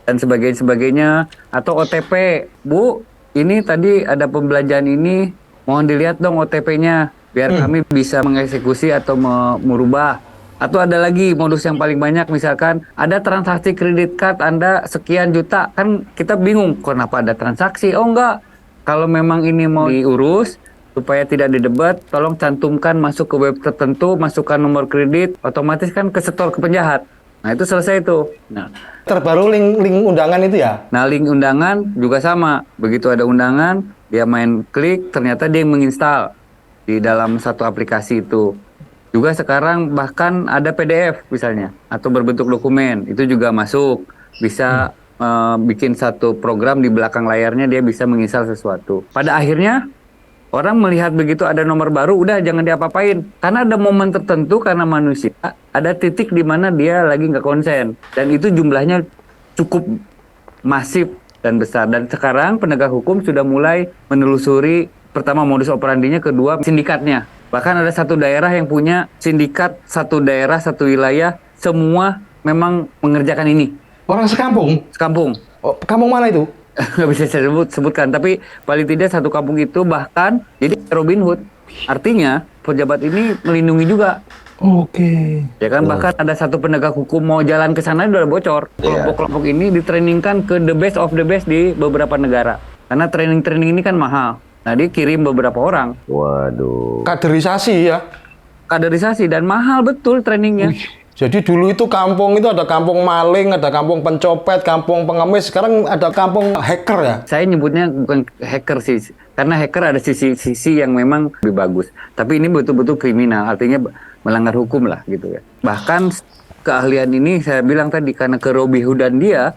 dan sebagainya. Atau OTP, Bu, ini tadi ada pembelanjaan ini, mohon dilihat dong OTP-nya, biar kami bisa mengeksekusi atau merubah. Atau ada lagi modus yang paling banyak, misalkan ada transaksi kredit card Anda sekian juta, kan kita bingung kenapa ada transaksi. Oh enggak, kalau memang ini mau diurus supaya tidak didebat, tolong cantumkan masuk ke web tertentu, masukkan nomor kredit, otomatis kan kesetor ke penjahat. Nah itu selesai itu. Nah, terbaru link undangan itu ya? Nah link undangan juga sama, begitu ada undangan, dia main klik, ternyata dia yang menginstal di dalam satu aplikasi itu. Juga sekarang bahkan ada PDF misalnya atau berbentuk dokumen, itu juga masuk, bisa bikin satu program di belakang layarnya dia bisa menginstal sesuatu. Pada akhirnya orang melihat begitu ada nomor baru, udah jangan diapa-apain, karena ada momen tertentu karena manusia ada titik di mana dia lagi nggak konsen dan itu jumlahnya cukup masif dan besar. Dan sekarang penegak hukum sudah mulai menelusuri pertama modus operandinya, kedua sindikatnya. Bahkan ada satu daerah yang punya sindikat, satu daerah, satu wilayah, semua memang mengerjakan ini. Orang sekampung? Sekampung. Oh, kampung mana itu? Nggak bisa saya sebutkan, tapi paling tidak satu kampung itu bahkan jadi Robin Hood. Artinya pejabat ini melindungi juga. Oke. Ya kan, bahkan ada satu penegak hukum mau jalan ke sana udah bocor. Kelompok-kelompok ini ditrainingkan ke the best of the best di beberapa negara. Karena training ini kan mahal. Nah, dia kirim beberapa orang. Waduh. Kaderisasi ya? Kaderisasi dan mahal betul trainingnya. Jadi dulu itu kampung itu ada kampung maling, ada kampung pencopet, kampung pengemis. Sekarang ada kampung hacker ya? Saya nyebutnya bukan hacker sih. Karena hacker ada sisi yang memang lebih bagus. Tapi ini betul-betul kriminal. Artinya melanggar hukum lah gitu ya. Bahkan keahlian ini saya bilang tadi karena kerobihudan dia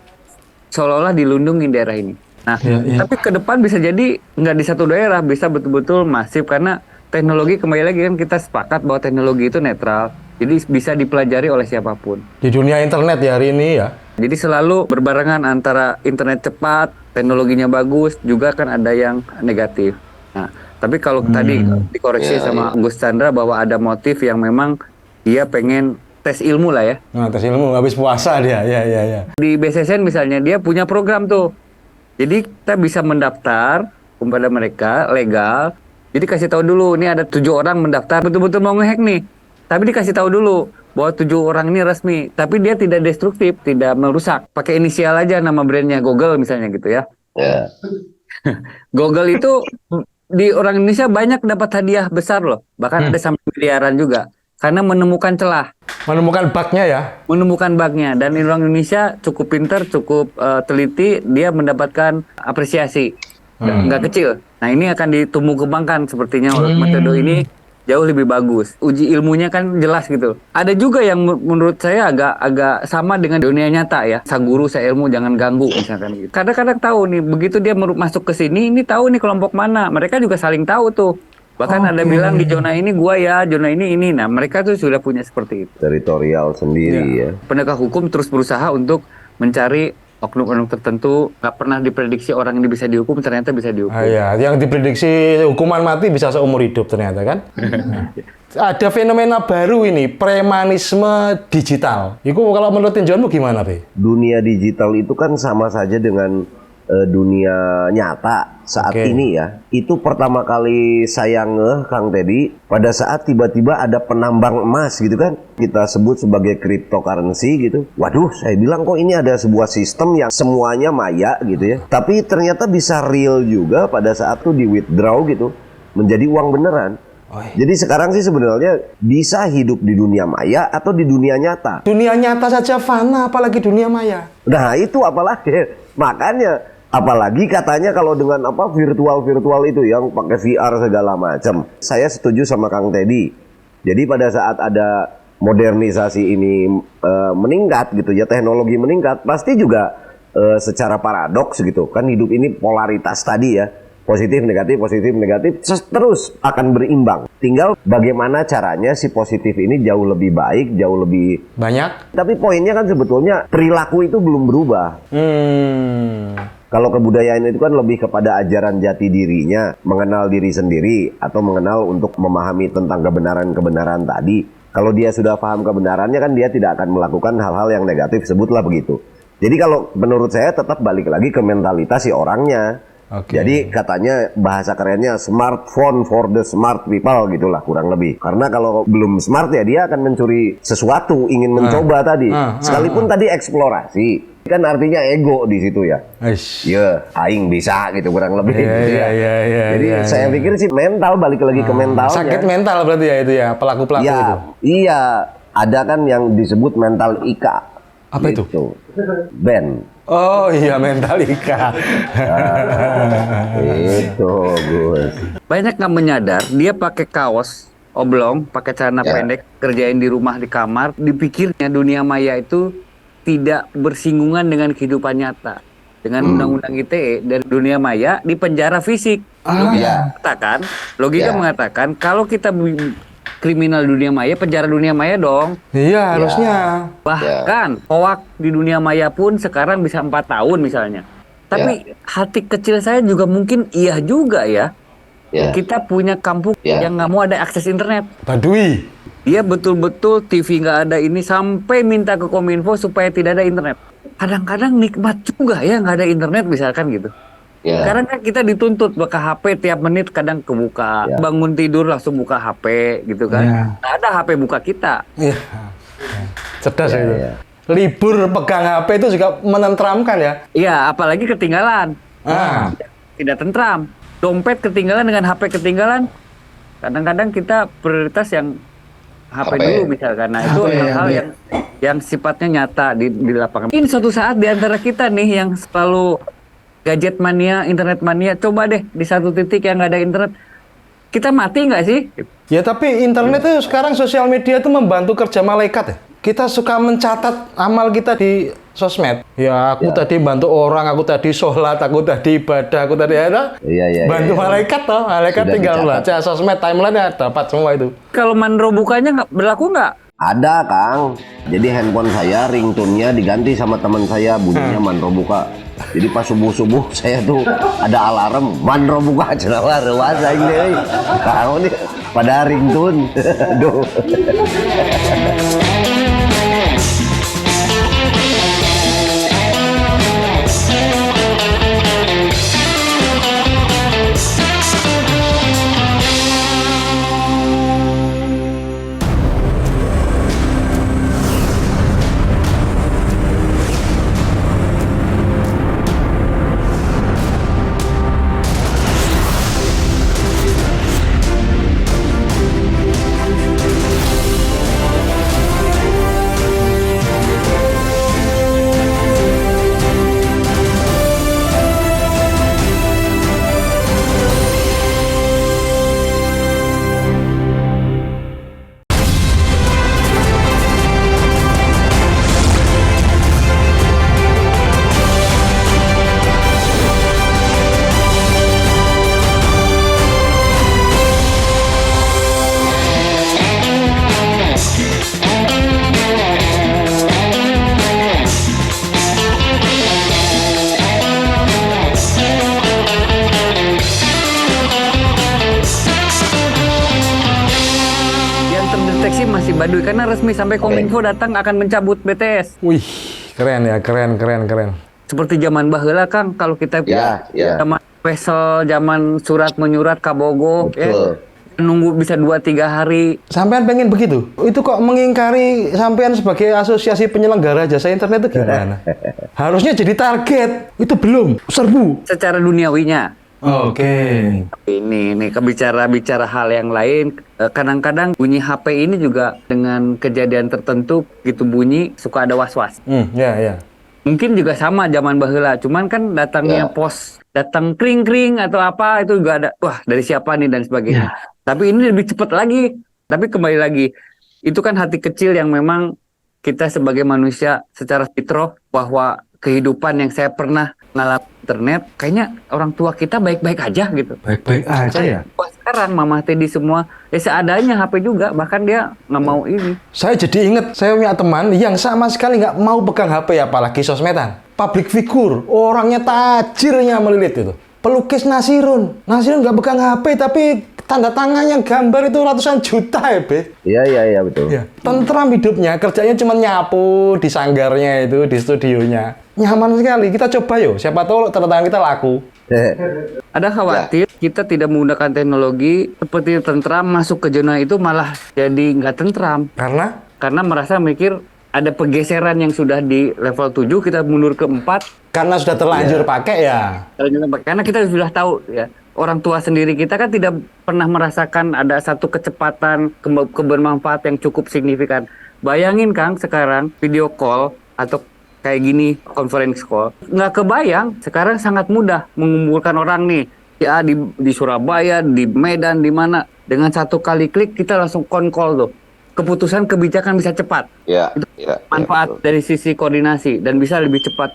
seolah-olah dilindungi daerah ini. Nah, tapi ke depan bisa jadi nggak di satu daerah, bisa betul-betul masif karena teknologi kembali lagi kan kita sepakat bahwa teknologi itu netral. Jadi bisa dipelajari oleh siapapun. Di dunia internet ya hari ini ya. Jadi selalu berbarengan antara internet cepat, teknologinya bagus, juga kan ada yang negatif. Nah, tapi kalau tadi dikoreksi sama Gus Chandra bahwa ada motif yang memang dia pengen tes ilmu lah ya. Nah, tes ilmu habis puasa dia. Ya. Di BSSN misalnya dia punya program tuh. Jadi kita bisa mendaftar kepada mereka legal. Jadi kasih tahu dulu, ini ada 7 orang mendaftar betul-betul mau ngehack nih. Tapi dikasih tahu dulu bahwa 7 orang ini resmi, tapi dia tidak destruktif, tidak merusak. Pakai inisial aja nama brandnya Google misalnya gitu ya. Ya. Google itu di orang Indonesia banyak dapat hadiah besar loh, bahkan ada sampai miliaran juga karena menemukan celah, Menemukan bugnya ya. menemukan bugnya. Dan orang Indonesia cukup pinter, cukup teliti, dia mendapatkan apresiasi nggak kecil. Nah ini akan ditumbuh kembangkan sepertinya metode ini. Jauh lebih bagus. Uji ilmunya kan jelas gitu. Ada juga yang menurut saya agak sama dengan dunia nyata ya. Sang guru, saya ilmu, jangan ganggu misalkan gitu. Kadang-kadang tahu nih, begitu dia masuk ke sini, ini tahu nih kelompok mana. Mereka juga saling tahu tuh. Bahkan ada bilang di zona ini gua ya, zona ini. Nah, mereka tuh sudah punya seperti itu. Teritorial sendiri ya. Penegak hukum terus berusaha untuk mencari oknum-oknum tertentu. Nggak pernah diprediksi orang ini bisa dihukum, ternyata bisa dihukum. Iya, yang diprediksi hukuman mati bisa seumur hidup ternyata kan. Ada fenomena baru ini, premanisme digital. Itu kalau menurut tinjauanmu gimana, Be? Dunia digital itu kan sama saja dengan dunia nyata saat ini ya. Itu pertama kali saya ngeh, Kang Teddy, pada saat tiba-tiba ada penambang emas gitu kan. Kita sebut sebagai cryptocurrency gitu. Waduh, saya bilang kok ini ada sebuah sistem yang semuanya maya gitu ya. Tapi ternyata bisa real juga pada saat itu di withdraw gitu, menjadi uang beneran. Jadi sekarang sih sebenarnya bisa hidup di dunia maya atau di dunia nyata. Dunia nyata saja fana, apalagi dunia maya. Nah itu apalagi, makanya apalagi katanya kalau dengan apa virtual itu yang pakai VR segala macam. Saya setuju sama Kang Teddy. Jadi pada saat ada modernisasi ini meningkat gitu ya, teknologi meningkat, pasti juga secara paradoks gitu kan, hidup ini polaritas tadi ya. Positif, negatif, terus akan berimbang. Tinggal bagaimana caranya si positif ini jauh lebih baik, jauh lebih banyak. Tapi poinnya kan sebetulnya perilaku itu belum berubah. Kalau kebudayaan itu kan lebih kepada ajaran jati dirinya, mengenal diri sendiri, atau mengenal untuk memahami tentang kebenaran-kebenaran tadi. Kalau dia sudah paham kebenarannya kan dia tidak akan melakukan hal-hal yang negatif, sebutlah begitu. Jadi kalau menurut saya tetap balik lagi ke mentalitas si orangnya. Jadi katanya bahasa kerennya smartphone for the smart people gitulah kurang lebih. Karena kalau belum smart ya dia akan mencuri sesuatu, ingin mencoba tadi. Sekalipun tadi eksplorasi, kan artinya ego di situ ya. Ya, aing bisa gitu kurang lebih. Jadi saya pikir sih mental, balik lagi ke mentalnya. Sakit mental berarti ya itu ya, pelaku-pelaku ya, itu. Iya, ada kan yang disebut mental Ika. Apa itu? Ben. Oh iya, Mentalika. Itu Gus. Banyak nggak menyadar dia pakai kaos oblong, pakai celana pendek, kerjain di rumah di kamar, dipikirnya dunia maya itu tidak bersinggungan dengan kehidupan nyata. Dengan undang-undang ITE dari dunia maya di penjara fisik. Logika mengatakan kalau kita kriminal dunia maya, penjara dunia maya dong. Iya, harusnya. Bahkan hoak di dunia maya pun sekarang bisa 4 tahun misalnya. Tapi hati kecil saya juga mungkin iya juga ya. Kita punya kampung yang nggak mau ada akses internet. Badui. Dia betul-betul TV nggak ada ini sampai minta ke Kominfo supaya tidak ada internet. Kadang-kadang nikmat juga ya nggak ada internet misalkan gitu. Karena kan kita dituntut buka HP tiap menit, kadang kebuka. Bangun tidur langsung buka HP gitu kan. Nggak ada HP buka kita. Cerdas itu. Libur pegang HP itu juga menenteramkan ya. Iya, apalagi ketinggalan. Tidak tentram. Dompet ketinggalan dengan HP ketinggalan. Kadang-kadang kita prioritas yang HP dulu misalkan. Nah, itu hal-hal yang sifatnya nyata di lapangan. Mungkin suatu saat di antara kita nih yang selalu gadget mania, internet mania, coba deh di satu titik yang nggak ada internet, kita mati nggak sih? Ya tapi internet itu sekarang sosial media itu membantu kerja malaikat ya. kita suka mencatat amal kita di sosmed. Ya, aku tadi bantu orang, aku tadi sholat, aku tadi ibadah, aku tadi bantu malaikat toh. Malaikat Sudah tinggal dicatat. baca sosmed, timeline ya dapat semua itu. Kalau mandro bukanya nggak berlaku nggak? Ada, Kang. Jadi handphone saya ringtone-nya diganti sama teman saya, bunyinya Mandro Buka. Jadi pas subuh-subuh saya tuh ada alarm Mandro Buka cenah rewasa ini. Kau nih pada ringtone. Aduh. Yang terdeteksi masih Baduy karena resmi sampai Kominfo datang akan mencabut BTS. Wih, keren ya, keren. Seperti zaman baheula Kang, kalau kita Ya. zaman wesel, zaman surat menyurat kabogo, Betul. nunggu bisa 2-3 hari. Sampean pengen begitu? Itu kok mengingkari sampean sebagai asosiasi penyelenggara jasa internet itu gimana? Harusnya jadi target. Itu belum. Serbu. Secara duniawinya. Oke. Ini bicara hal yang lain. Kadang-kadang bunyi HP ini juga dengan kejadian tertentu gitu bunyi suka ada was-was. Ya. Mungkin juga sama zaman baheula, cuman kan datangnya pos, datang kring-kring atau apa itu juga ada. Wah, dari siapa nih dan sebagainya. Tapi ini lebih cepat lagi. Tapi kembali lagi, itu kan hati kecil yang memang kita sebagai manusia secara fitrah bahwa kehidupan yang saya pernah ngalami internet, kayaknya orang tua kita baik-baik aja gitu. Baik-baik aja ya. Wah, sekarang Mama Teddy semua seadanya HP juga, bahkan dia nggak mau ini. Saya jadi inget, saya punya teman yang sama sekali nggak mau pegang HP, apalagi sosmedan. Public figure, orangnya tajirnya melilit itu. Pelukis Nasirun nggak pegang HP, tapi tanda tangannya gambar itu ratusan juta ya, Be. Iya betul. Ya. Tentram hidupnya, kerjanya cuma nyapu di sanggarnya itu, di studionya. Nyaman sekali, kita coba yuk, siapa tahu tanda tangan kita laku. Ada khawatir kita tidak menggunakan teknologi seperti tentram masuk ke zona itu malah jadi nggak tentram. Karena merasa mikir ada pergeseran yang sudah di level 7 kita mundur ke 4. Karena sudah terlanjur pakai ya. Karena kita sudah tahu ya. Orang tua sendiri kita kan tidak pernah merasakan ada satu kecepatan kebermanfaat yang cukup signifikan. Bayangin Kang sekarang video call atau kayak gini conference call, nggak kebayang sekarang sangat mudah mengumpulkan orang nih ya di Surabaya, di Medan, di mana dengan satu kali klik kita langsung call tuh. Keputusan kebijakan bisa cepat. Iya. Manfaat dari sisi koordinasi dan bisa lebih cepat.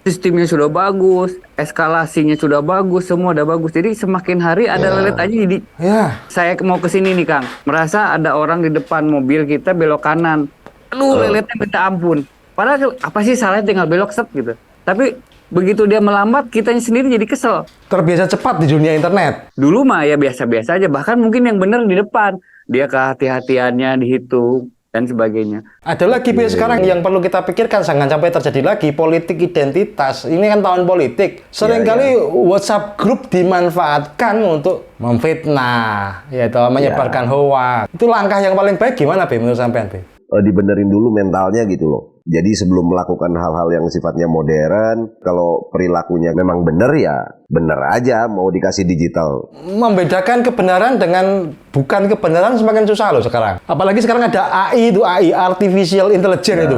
Sistemnya sudah bagus, eskalasinya sudah bagus, semua udah bagus. Jadi semakin hari ada lelet aja jadi. Ya. Saya mau ke sini nih Kang, merasa ada orang di depan mobil kita belok kanan. Aduh, leletnya minta ampun. Padahal apa sih salahnya tinggal belok set gitu. Tapi begitu dia melambat, kitanya sendiri jadi kesel. Terbiasa cepat di dunia internet. Dulu mah ya biasa-biasa aja, bahkan mungkin yang benar di depan. Dia kehati-hatiannya dihitung dan sebagainya. Ada lagi sekarang yang perlu kita pikirkan, jangan sampai terjadi lagi politik identitas. Ini kan tahun politik. Seringkali WhatsApp grup dimanfaatkan untuk memfitnah, yaitu menyebarkan hoax. Itu langkah yang paling baik gimana, Be, menurut sampean, Be? Dibenerin dulu mentalnya gitu loh. Jadi sebelum melakukan hal-hal yang sifatnya modern, kalau perilakunya memang bener ya bener aja, mau dikasih digital. Membedakan kebenaran dengan bukan kebenaran semakin susah loh sekarang. Apalagi sekarang ada AI itu, AI, Artificial Intelligence itu.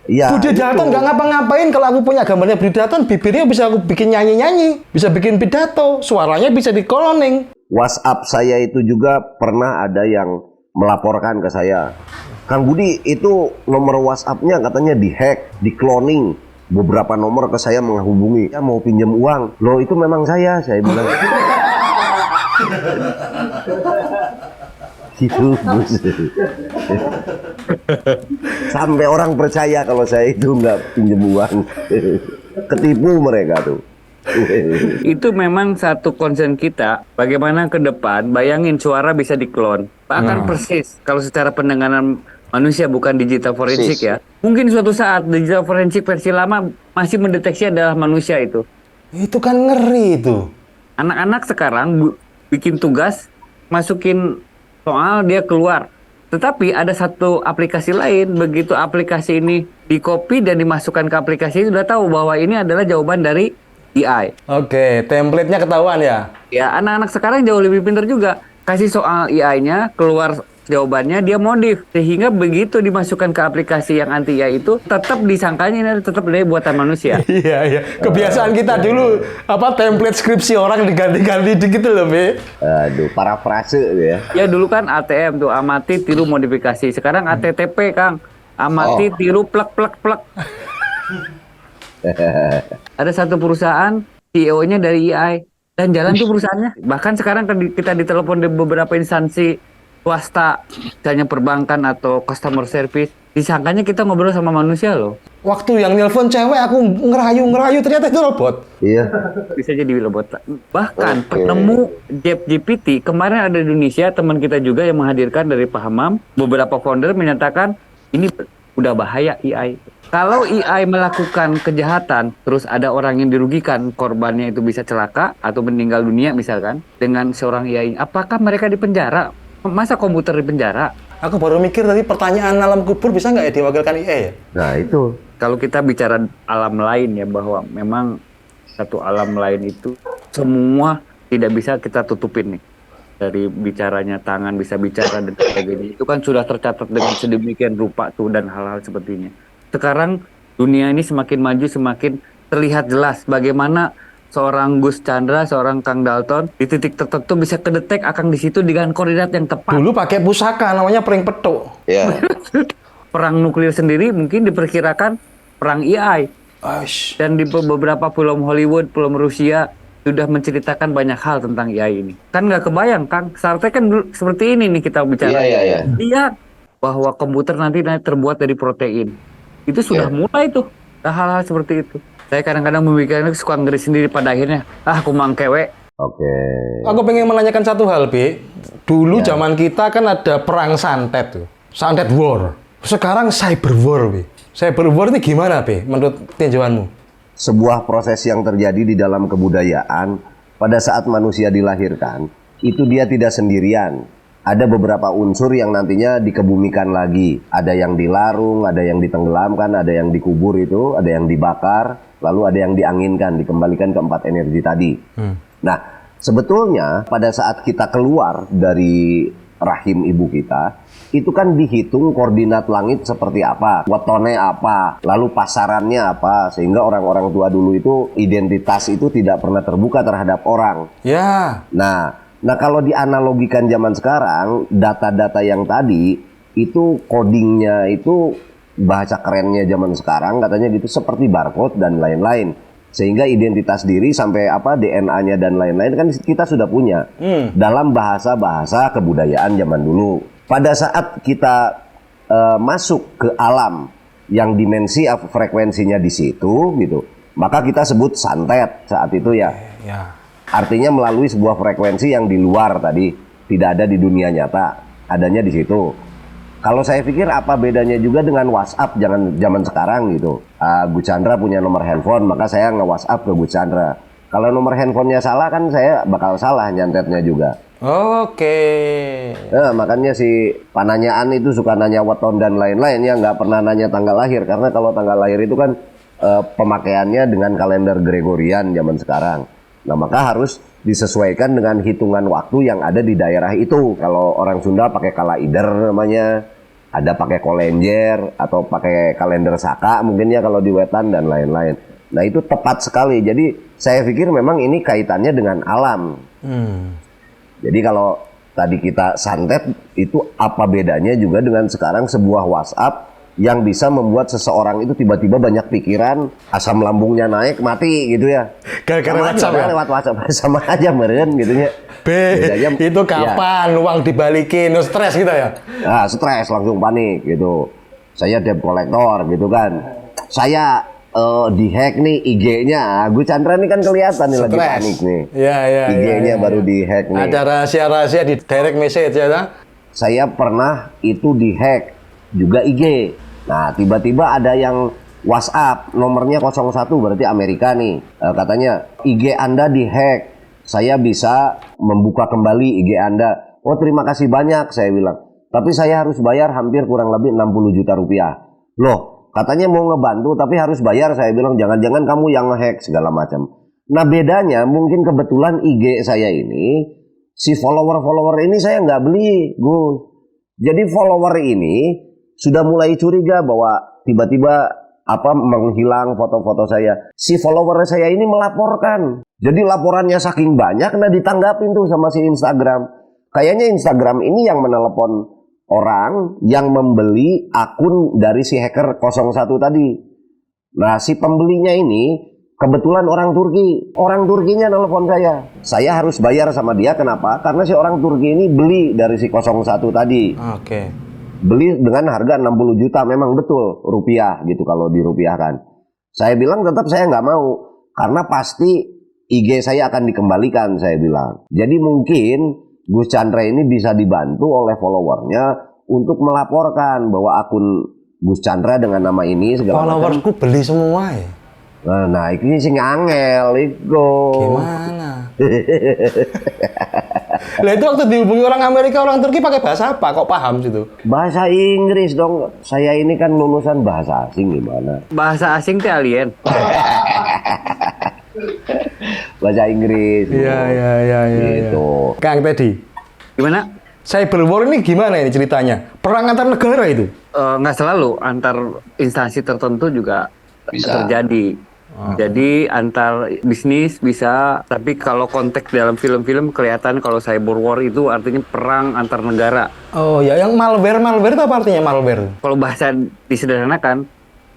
Iya. Budi Daton nggak ngapa-ngapain, kalau aku punya gambarnya Budi Daton, bibirnya bisa aku bikin nyanyi-nyanyi, bisa bikin pidato, suaranya bisa di-cloning. WhatsApp saya itu juga pernah ada yang melaporkan ke saya. Kang Budi, itu nomor WhatsApp-nya katanya dihack, di-cloning. Beberapa nomor ke saya menghubungi, ya mau pinjam uang. Loh, itu memang saya bilang. Gitu, Gus. Sampai orang percaya kalau saya itu nggak pinjam uang. Ketipu mereka tuh. Itu memang satu concern kita, bagaimana ke depan, bayangin suara bisa diklon. Bahkan persis, kalau secara pendengaran manusia bukan digital forensik ya. Mungkin suatu saat digital forensik versi lama masih mendeteksi adalah manusia itu. Itu kan ngeri itu. Anak-anak sekarang bikin tugas, masukin soal, dia keluar. Tetapi ada satu aplikasi lain, begitu aplikasi ini di-copy dan dimasukkan ke aplikasi ini, sudah tahu bahwa ini adalah jawaban dari AI. Oke, template-nya ketahuan ya? Ya, anak-anak sekarang jauh lebih pintar juga. Kasih soal AI-nya, keluar jawabannya, dia modif. Sehingga begitu dimasukkan ke aplikasi yang anti AI itu, tetap disangkanya ini tetap dari buatan manusia. Iya, iya. Kebiasaan kita dulu, template skripsi orang diganti-ganti gitu loh, Be. Aduh, parafrase ya. Ya, dulu kan ATM tuh, amati, tiru, modifikasi. Sekarang ATTP, Kang. Amati, tiru, plek. Ada satu perusahaan, CEO-nya dari AI. Dan jalan tuh perusahaannya. Bahkan sekarang kita ditelepon di beberapa instansi swasta, misalnya perbankan atau customer service, disangkanya kita ngobrol sama manusia loh. Waktu yang nelpon cewek, aku ngerayu, ternyata itu robot. Iya. Bisa jadi robot. Bahkan penemu GPT kemarin ada di Indonesia, teman kita juga yang menghadirkan dari Pak Hamam, beberapa founder menyatakan ini udah bahaya AI. Kalau AI melakukan kejahatan, terus ada orang yang dirugikan, korbannya itu bisa celaka atau meninggal dunia misalkan, dengan seorang AI, apakah mereka dipenjara? Masa komputer di penjara? Aku baru mikir tadi pertanyaan alam kubur bisa nggak ya diwakilkan AI ya? Nah, itu. Kalau kita bicara alam lain ya, bahwa memang satu alam lain itu semua tidak bisa kita tutupin nih. Dari bicaranya tangan bisa bicara dan sebagainya. Itu kan sudah tercatat dengan sedemikian rupa tuh dan hal-hal sepertinya. Sekarang dunia ini semakin maju, semakin terlihat jelas bagaimana seorang Gus Chandra, seorang Kang Dalton di titik tertentu bisa kedetek akan di situ dengan koordinat yang tepat. Dulu pakai pusaka namanya pering petuk. Ya. Perang nuklir sendiri mungkin diperkirakan perang AI. Aish. Dan di beberapa film Hollywood, film Rusia sudah menceritakan banyak hal tentang AI ini. Kan nggak kebayang, Kang. Star Trek kan dulu seperti ini nih kita bicara. Iya. Lihat bahwa komputer nanti terbuat dari protein. Itu sudah mulai tuh. Hal-hal seperti itu. Saya kadang-kadang memikirkan suka ngeri sendiri pada akhirnya. Aku mangkewe. Oke. Aku pengen menanyakan satu hal, B. Dulu zaman kita kan ada perang santet tuh. Santet war. Sekarang cyber war, B. Cyber war ini gimana, B? Menurut tinjauanmu? Sebuah proses yang terjadi di dalam kebudayaan pada saat manusia dilahirkan, itu dia tidak sendirian. Ada beberapa unsur yang nantinya dikebumikan lagi. Ada yang dilarung, ada yang ditenggelamkan, ada yang dikubur itu, ada yang dibakar, lalu ada yang dianginkan, dikembalikan ke 4 energi tadi. Nah, sebetulnya pada saat kita keluar dari rahim ibu kita, itu kan dihitung koordinat langit seperti apa, wetone apa, lalu pasarannya apa, sehingga orang-orang tua dulu itu identitas itu tidak pernah terbuka terhadap orang. Ya. Nah kalau dianalogikan zaman sekarang, data-data yang tadi itu codingnya itu bahasa kerennya zaman sekarang katanya gitu seperti barcode dan lain-lain. Sehingga identitas diri sampai DNA-nya dan lain-lain kan kita sudah punya dalam bahasa-bahasa kebudayaan zaman dulu. Pada saat kita masuk ke alam yang dimensi frekuensinya di situ gitu, maka kita sebut santet saat itu ya. Artinya melalui sebuah frekuensi yang di luar tadi, tidak ada di dunia nyata, adanya di situ. Kalau saya pikir apa bedanya juga dengan WhatsApp zaman sekarang gitu. Gus Chandra punya nomor handphone, maka saya nge-WhatsApp ke Gus Chandra. Kalau nomor handphonenya salah kan saya bakal salah nyantetnya juga. Oke. Nah, makanya si pananyaan itu suka nanya weton dan lain-lain ya, nggak pernah nanya tanggal lahir. Karena kalau tanggal lahir itu kan pemakaiannya dengan kalender Gregorian zaman sekarang. Nah, maka harus disesuaikan dengan hitungan waktu yang ada di daerah itu. Kalau orang Sunda pakai kalaider namanya, ada pakai kolenjer atau pakai kalender Saka mungkin ya kalau di Wetan dan lain-lain. Nah, itu tepat sekali. Jadi saya pikir memang ini kaitannya dengan alam. Jadi kalau tadi kita santet, itu apa bedanya juga dengan sekarang sebuah WhatsApp yang bisa membuat seseorang itu tiba-tiba banyak pikiran, asam lambungnya naik, mati gitu ya. Gara-gara Sama WhatsApp aja, ya? lewat WhatsApp sama aja meren gitu ya. Bedanya, Itu kapan uang dibalikin, stres gitu ya? Nah, stres langsung panik gitu. Saya debt collector gitu kan. Saya dihack nih IG-nya. Gus Chandra nih kan kelihatan nih lagi Stres. panik nih. Iya, iya. IG-nya iya, baru iya. dihack nih. Ada rahasia-rahasia di direct message ya, tak? Saya pernah itu dihack juga IG. Nah, tiba-tiba ada yang WhatsApp nomornya 01 berarti Amerika nih. Katanya IG Anda dihack. Saya bisa membuka kembali IG Anda. Oh, terima kasih banyak, saya bilang. Tapi saya harus bayar hampir kurang lebih 60 juta rupiah. Loh, katanya mau ngebantu tapi harus bayar. Saya bilang jangan-jangan kamu yang ngehack segala macam. Nah, bedanya mungkin kebetulan IG saya ini, si follower-follower ini saya nggak beli, Gus. Jadi follower ini sudah mulai curiga bahwa tiba-tiba menghilang foto-foto saya. Si follower saya ini melaporkan. Jadi laporannya saking banyak, nah ditanggapin tuh sama si Instagram. Kayaknya Instagram ini yang menelepon orang yang membeli akun dari si hacker 01 tadi. Nah, si pembelinya ini kebetulan orang Turki. Orang Turkinya telepon saya. Saya harus bayar sama dia, kenapa? Karena si orang Turki ini beli dari si 01 tadi. Oke. Beli dengan harga 60 juta, memang betul rupiah gitu kalau dirupiahkan. Saya bilang tetap saya nggak mau, karena pasti IG saya akan dikembalikan, saya bilang. Jadi mungkin Gus Chandra ini bisa dibantu oleh followernya untuk melaporkan bahwa akun Gus Chandra dengan nama ini segala macam. Followersku beli semua ya. Nah, ini sing angel itu. Gimana? Lah itu waktu dihubungi orang Amerika, orang Turki pakai bahasa apa? Kok paham situ? Bahasa Inggris dong. Saya ini kan lulusan bahasa asing gimana? Bahasa asing teh alien. Bahasa Inggris. Iya. Gitu. Kang Teddy, Gimana? cyber war ini gimana ini ceritanya? Perang antar negara itu? Nggak selalu, antar instansi tertentu juga Bisa. terjadi. Jadi antar bisnis bisa, tapi kalau konteks dalam film-film kelihatan kalau cyber war itu artinya perang antar negara. Oh ya, yang malware itu apa artinya malware? Kalau bahasa disederhanakan,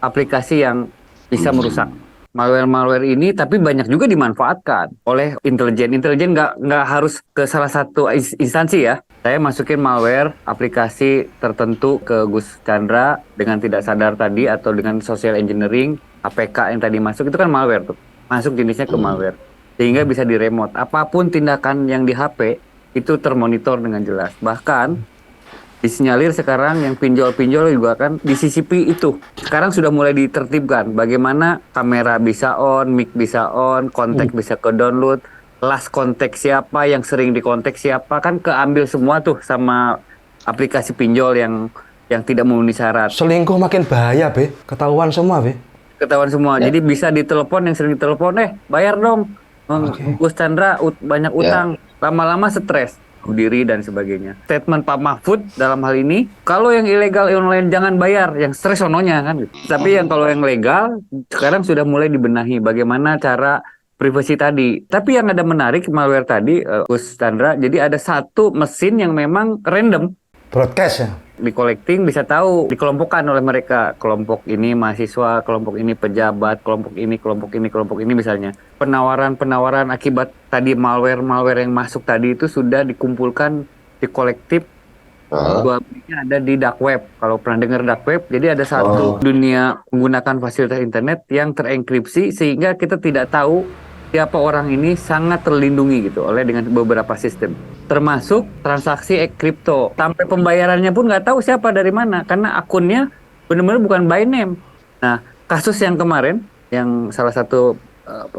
aplikasi yang bisa merusak. Malware ini tapi banyak juga dimanfaatkan oleh intelijen. Intelijen nggak harus ke salah satu instansi ya. Saya masukin malware aplikasi tertentu ke Gus Chandra dengan tidak sadar tadi atau dengan social engineering, APK yang tadi masuk itu kan malware tuh. Masuk jenisnya ke malware. Sehingga bisa diremote. Apapun tindakan yang di HP itu termonitor dengan jelas. Bahkan disinyalir sekarang yang pinjol-pinjol juga kan di CCP itu. Sekarang sudah mulai ditertibkan bagaimana kamera bisa on, mic bisa on, kontak bisa ke download, last kontak siapa, yang sering dikontak siapa, kan keambil semua tuh sama aplikasi pinjol yang tidak memenuhi syarat. Selingkuh makin bahaya, Be. Ketahuan semua, Be. Ketahuan semua. Jadi bisa ditelepon, yang sering ditelepon, bayar dong. Gus Chandra banyak utang. Lama-lama stres. Diri dan sebagainya. Statement Pak Mahfud dalam hal ini, kalau yang ilegal online jangan bayar, yang stres sononya kan. Tapi yang kalau yang legal sekarang sudah mulai dibenahi bagaimana cara privasi tadi. Tapi yang ada menarik malware tadi, Gus Chandra, jadi ada satu mesin yang memang random. Broadcast ya? Di collecting bisa tahu, dikelompokkan oleh mereka. Kelompok ini mahasiswa, kelompok ini pejabat, kelompok ini misalnya. Penawaran-penawaran akibat tadi malware yang masuk tadi itu sudah dikumpulkan di kolektif. Dua ada di dark web. Kalau pernah dengar dark web, jadi ada satu dunia menggunakan fasilitas internet yang terenkripsi sehingga kita tidak tahu siapa orang ini, sangat terlindungi gitu oleh dengan beberapa sistem. Termasuk transaksi kripto. Sampai pembayarannya pun nggak tahu siapa dari mana karena akunnya benar-benar bukan by name. Nah, kasus yang kemarin yang salah satu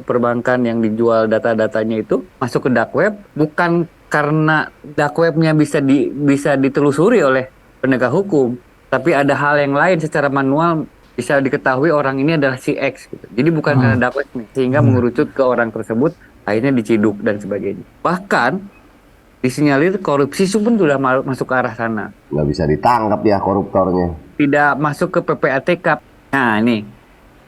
perbankan yang dijual data-datanya itu masuk ke dark web bukan karena dark webnya bisa ditelusuri oleh penegak hukum, tapi ada hal yang lain secara manual bisa diketahui orang ini adalah si X gitu. Jadi bukan karena dark web nih, sehingga mengerucut ke orang tersebut, akhirnya diciduk dan sebagainya. Bahkan disinyalir korupsi itu pun sudah masuk ke arah sana. Nggak bisa ditangkap ya koruptornya. Tidak masuk ke PPATK. Nah ini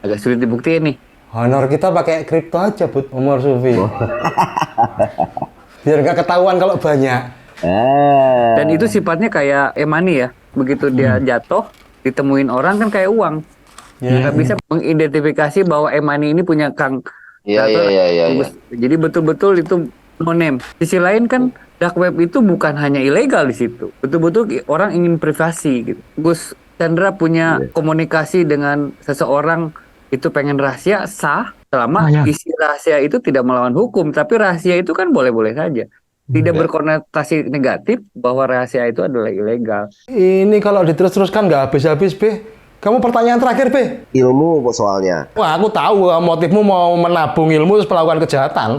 agak sulit dibuktiin nih. Honor kita pakai kripto aja, Bud. Umar Sufi. Biar nggak ketahuan kalau banyak. Dan itu sifatnya kayak e-money ya. Begitu dia jatuh, ditemuin orang kan kayak uang. Nggak bisa mengidentifikasi bahwa e-money ini punya Kang. Iya. Jadi betul-betul itu no name. Sisi lain kan dark web itu bukan hanya ilegal di situ. Betul-betul orang ingin privasi gitu. Gus Chandra punya komunikasi dengan seseorang itu pengen rahasia sah selama isi rahasia itu tidak melawan hukum. Tapi rahasia itu kan boleh-boleh saja. Tidak berkonotasi negatif bahwa rahasia itu adalah ilegal. Ini kalau diterus-teruskan nggak habis-habis, Be. Kamu pertanyaan terakhir, Be. Ilmu soalnya. Wah, aku tahu motifmu mau menabung ilmu terus melakukan kejahatan.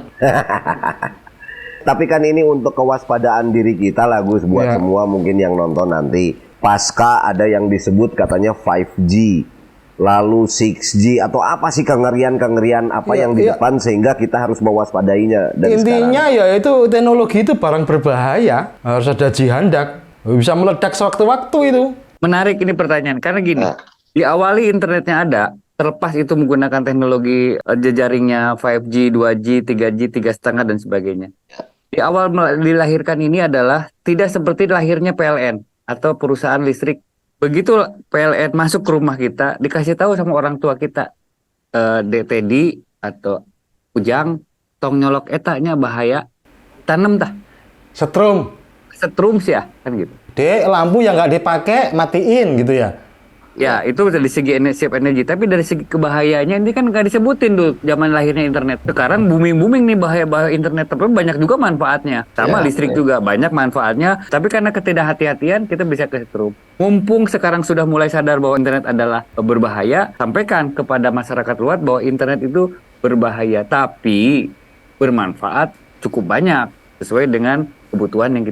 Tapi kan ini untuk kewaspadaan diri kita lah Gus, buat semua mungkin yang nonton nanti. Pasca ada yang disebut katanya 5G, lalu 6G atau apa sih kengerian-kengerian apa yang di depan sehingga kita harus mewaspadainya dari Intinya sekarang. ya itu teknologi itu barang berbahaya, harus ada jihandak, bisa meledak sewaktu-waktu itu. Menarik ini pertanyaan karena gini, diawali internetnya ada, terlepas itu menggunakan teknologi jejaringnya 5G, 2G, 3G, 3,5 dan sebagainya. Di awal dilahirkan ini adalah tidak seperti lahirnya PLN atau perusahaan listrik. Begitu PLN masuk ke rumah kita, dikasih tahu sama orang tua kita, DTD atau Ujang, tong nyolok etanya bahaya, tanem tah, setrum sih ya, kan gitu. Dek, lampu yang nggak dipakai matiin gitu ya. Ya, itu dari segi save energi. Tapi dari segi kebahayaannya ini kan nggak disebutin tuh zaman lahirnya internet. Sekarang booming nih bahaya internet. Tapi banyak juga manfaatnya. Sama listrik juga banyak manfaatnya. Tapi karena ketidakhati-hatian kita bisa kesetrum. Mumpung sekarang sudah mulai sadar bahwa internet adalah berbahaya, sampaikan kepada masyarakat luas bahwa internet itu berbahaya. Tapi bermanfaat cukup banyak sesuai dengan kebutuhan yang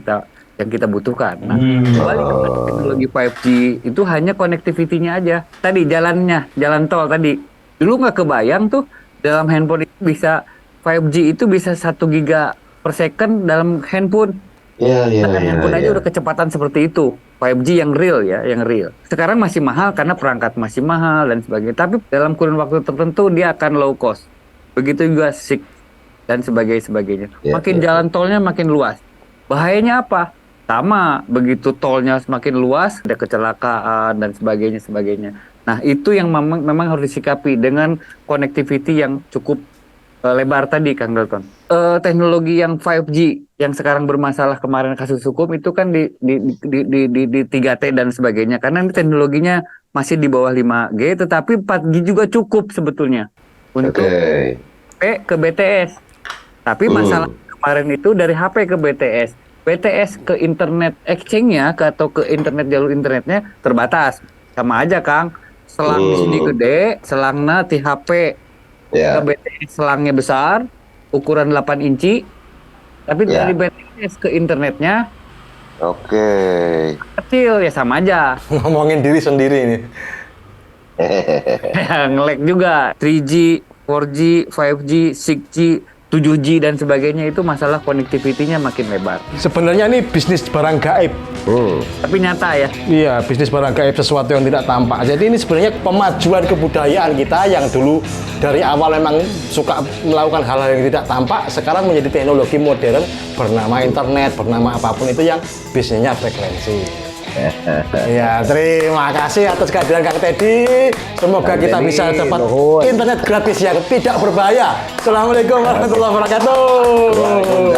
kita butuhkan. Nah, kembali ke teknologi 5G itu hanya connectivity-nya aja. Tadi jalan tol tadi. Dulu nggak kebayang tuh dalam handphone itu bisa 5G itu bisa 1 giga per second dalam handphone. Handphone aja udah kecepatan seperti itu. 5G yang real ya, yang real. Sekarang masih mahal karena perangkat masih mahal dan sebagainya. Tapi dalam kurun waktu tertentu dia akan low cost. Begitu juga 6 dan sebagainya. Makin jalan tolnya makin luas. Bahayanya apa? Sama, begitu tolnya semakin luas, ada kecelakaan dan sebagainya. Nah, itu yang memang harus disikapi dengan connectivity yang cukup lebar tadi, Kang Dalton. Teknologi yang 5G yang sekarang bermasalah kemarin kasus hukum itu kan di 3T dan sebagainya. Karena ini teknologinya masih di bawah 5G, tetapi 4G juga cukup sebetulnya untuk HP ke BTS. Tapi masalah kemarin itu dari HP ke BTS ke internet exchange-nya atau ke internet jalur internetnya terbatas. Sama aja Kang, selang di sini gede, selangnya di HP ke BTS selangnya besar, ukuran 8 inci, tapi dari BTS ke internetnya kecil, ya sama aja. Ngomongin diri sendiri ini. Nge-lag juga, 3G, 4G, 5G, 6G, 7G dan sebagainya itu masalah connectivity-nya makin lebar. Sebenarnya ini bisnis barang gaib. Tapi nyata ya. Iya, bisnis barang gaib, sesuatu yang tidak tampak. Jadi ini sebenarnya pemajuan kebudayaan kita yang dulu dari awal memang suka melakukan hal-hal yang tidak tampak, sekarang menjadi teknologi modern bernama internet, bernama apapun itu yang bisnisnya frekuensi. Ya, terima kasih atas kehadiran Kang Teddy. Semoga kita bisa dapat internet gratis yang tidak berbahaya. Assalamualaikum warahmatullahi wabarakatuh.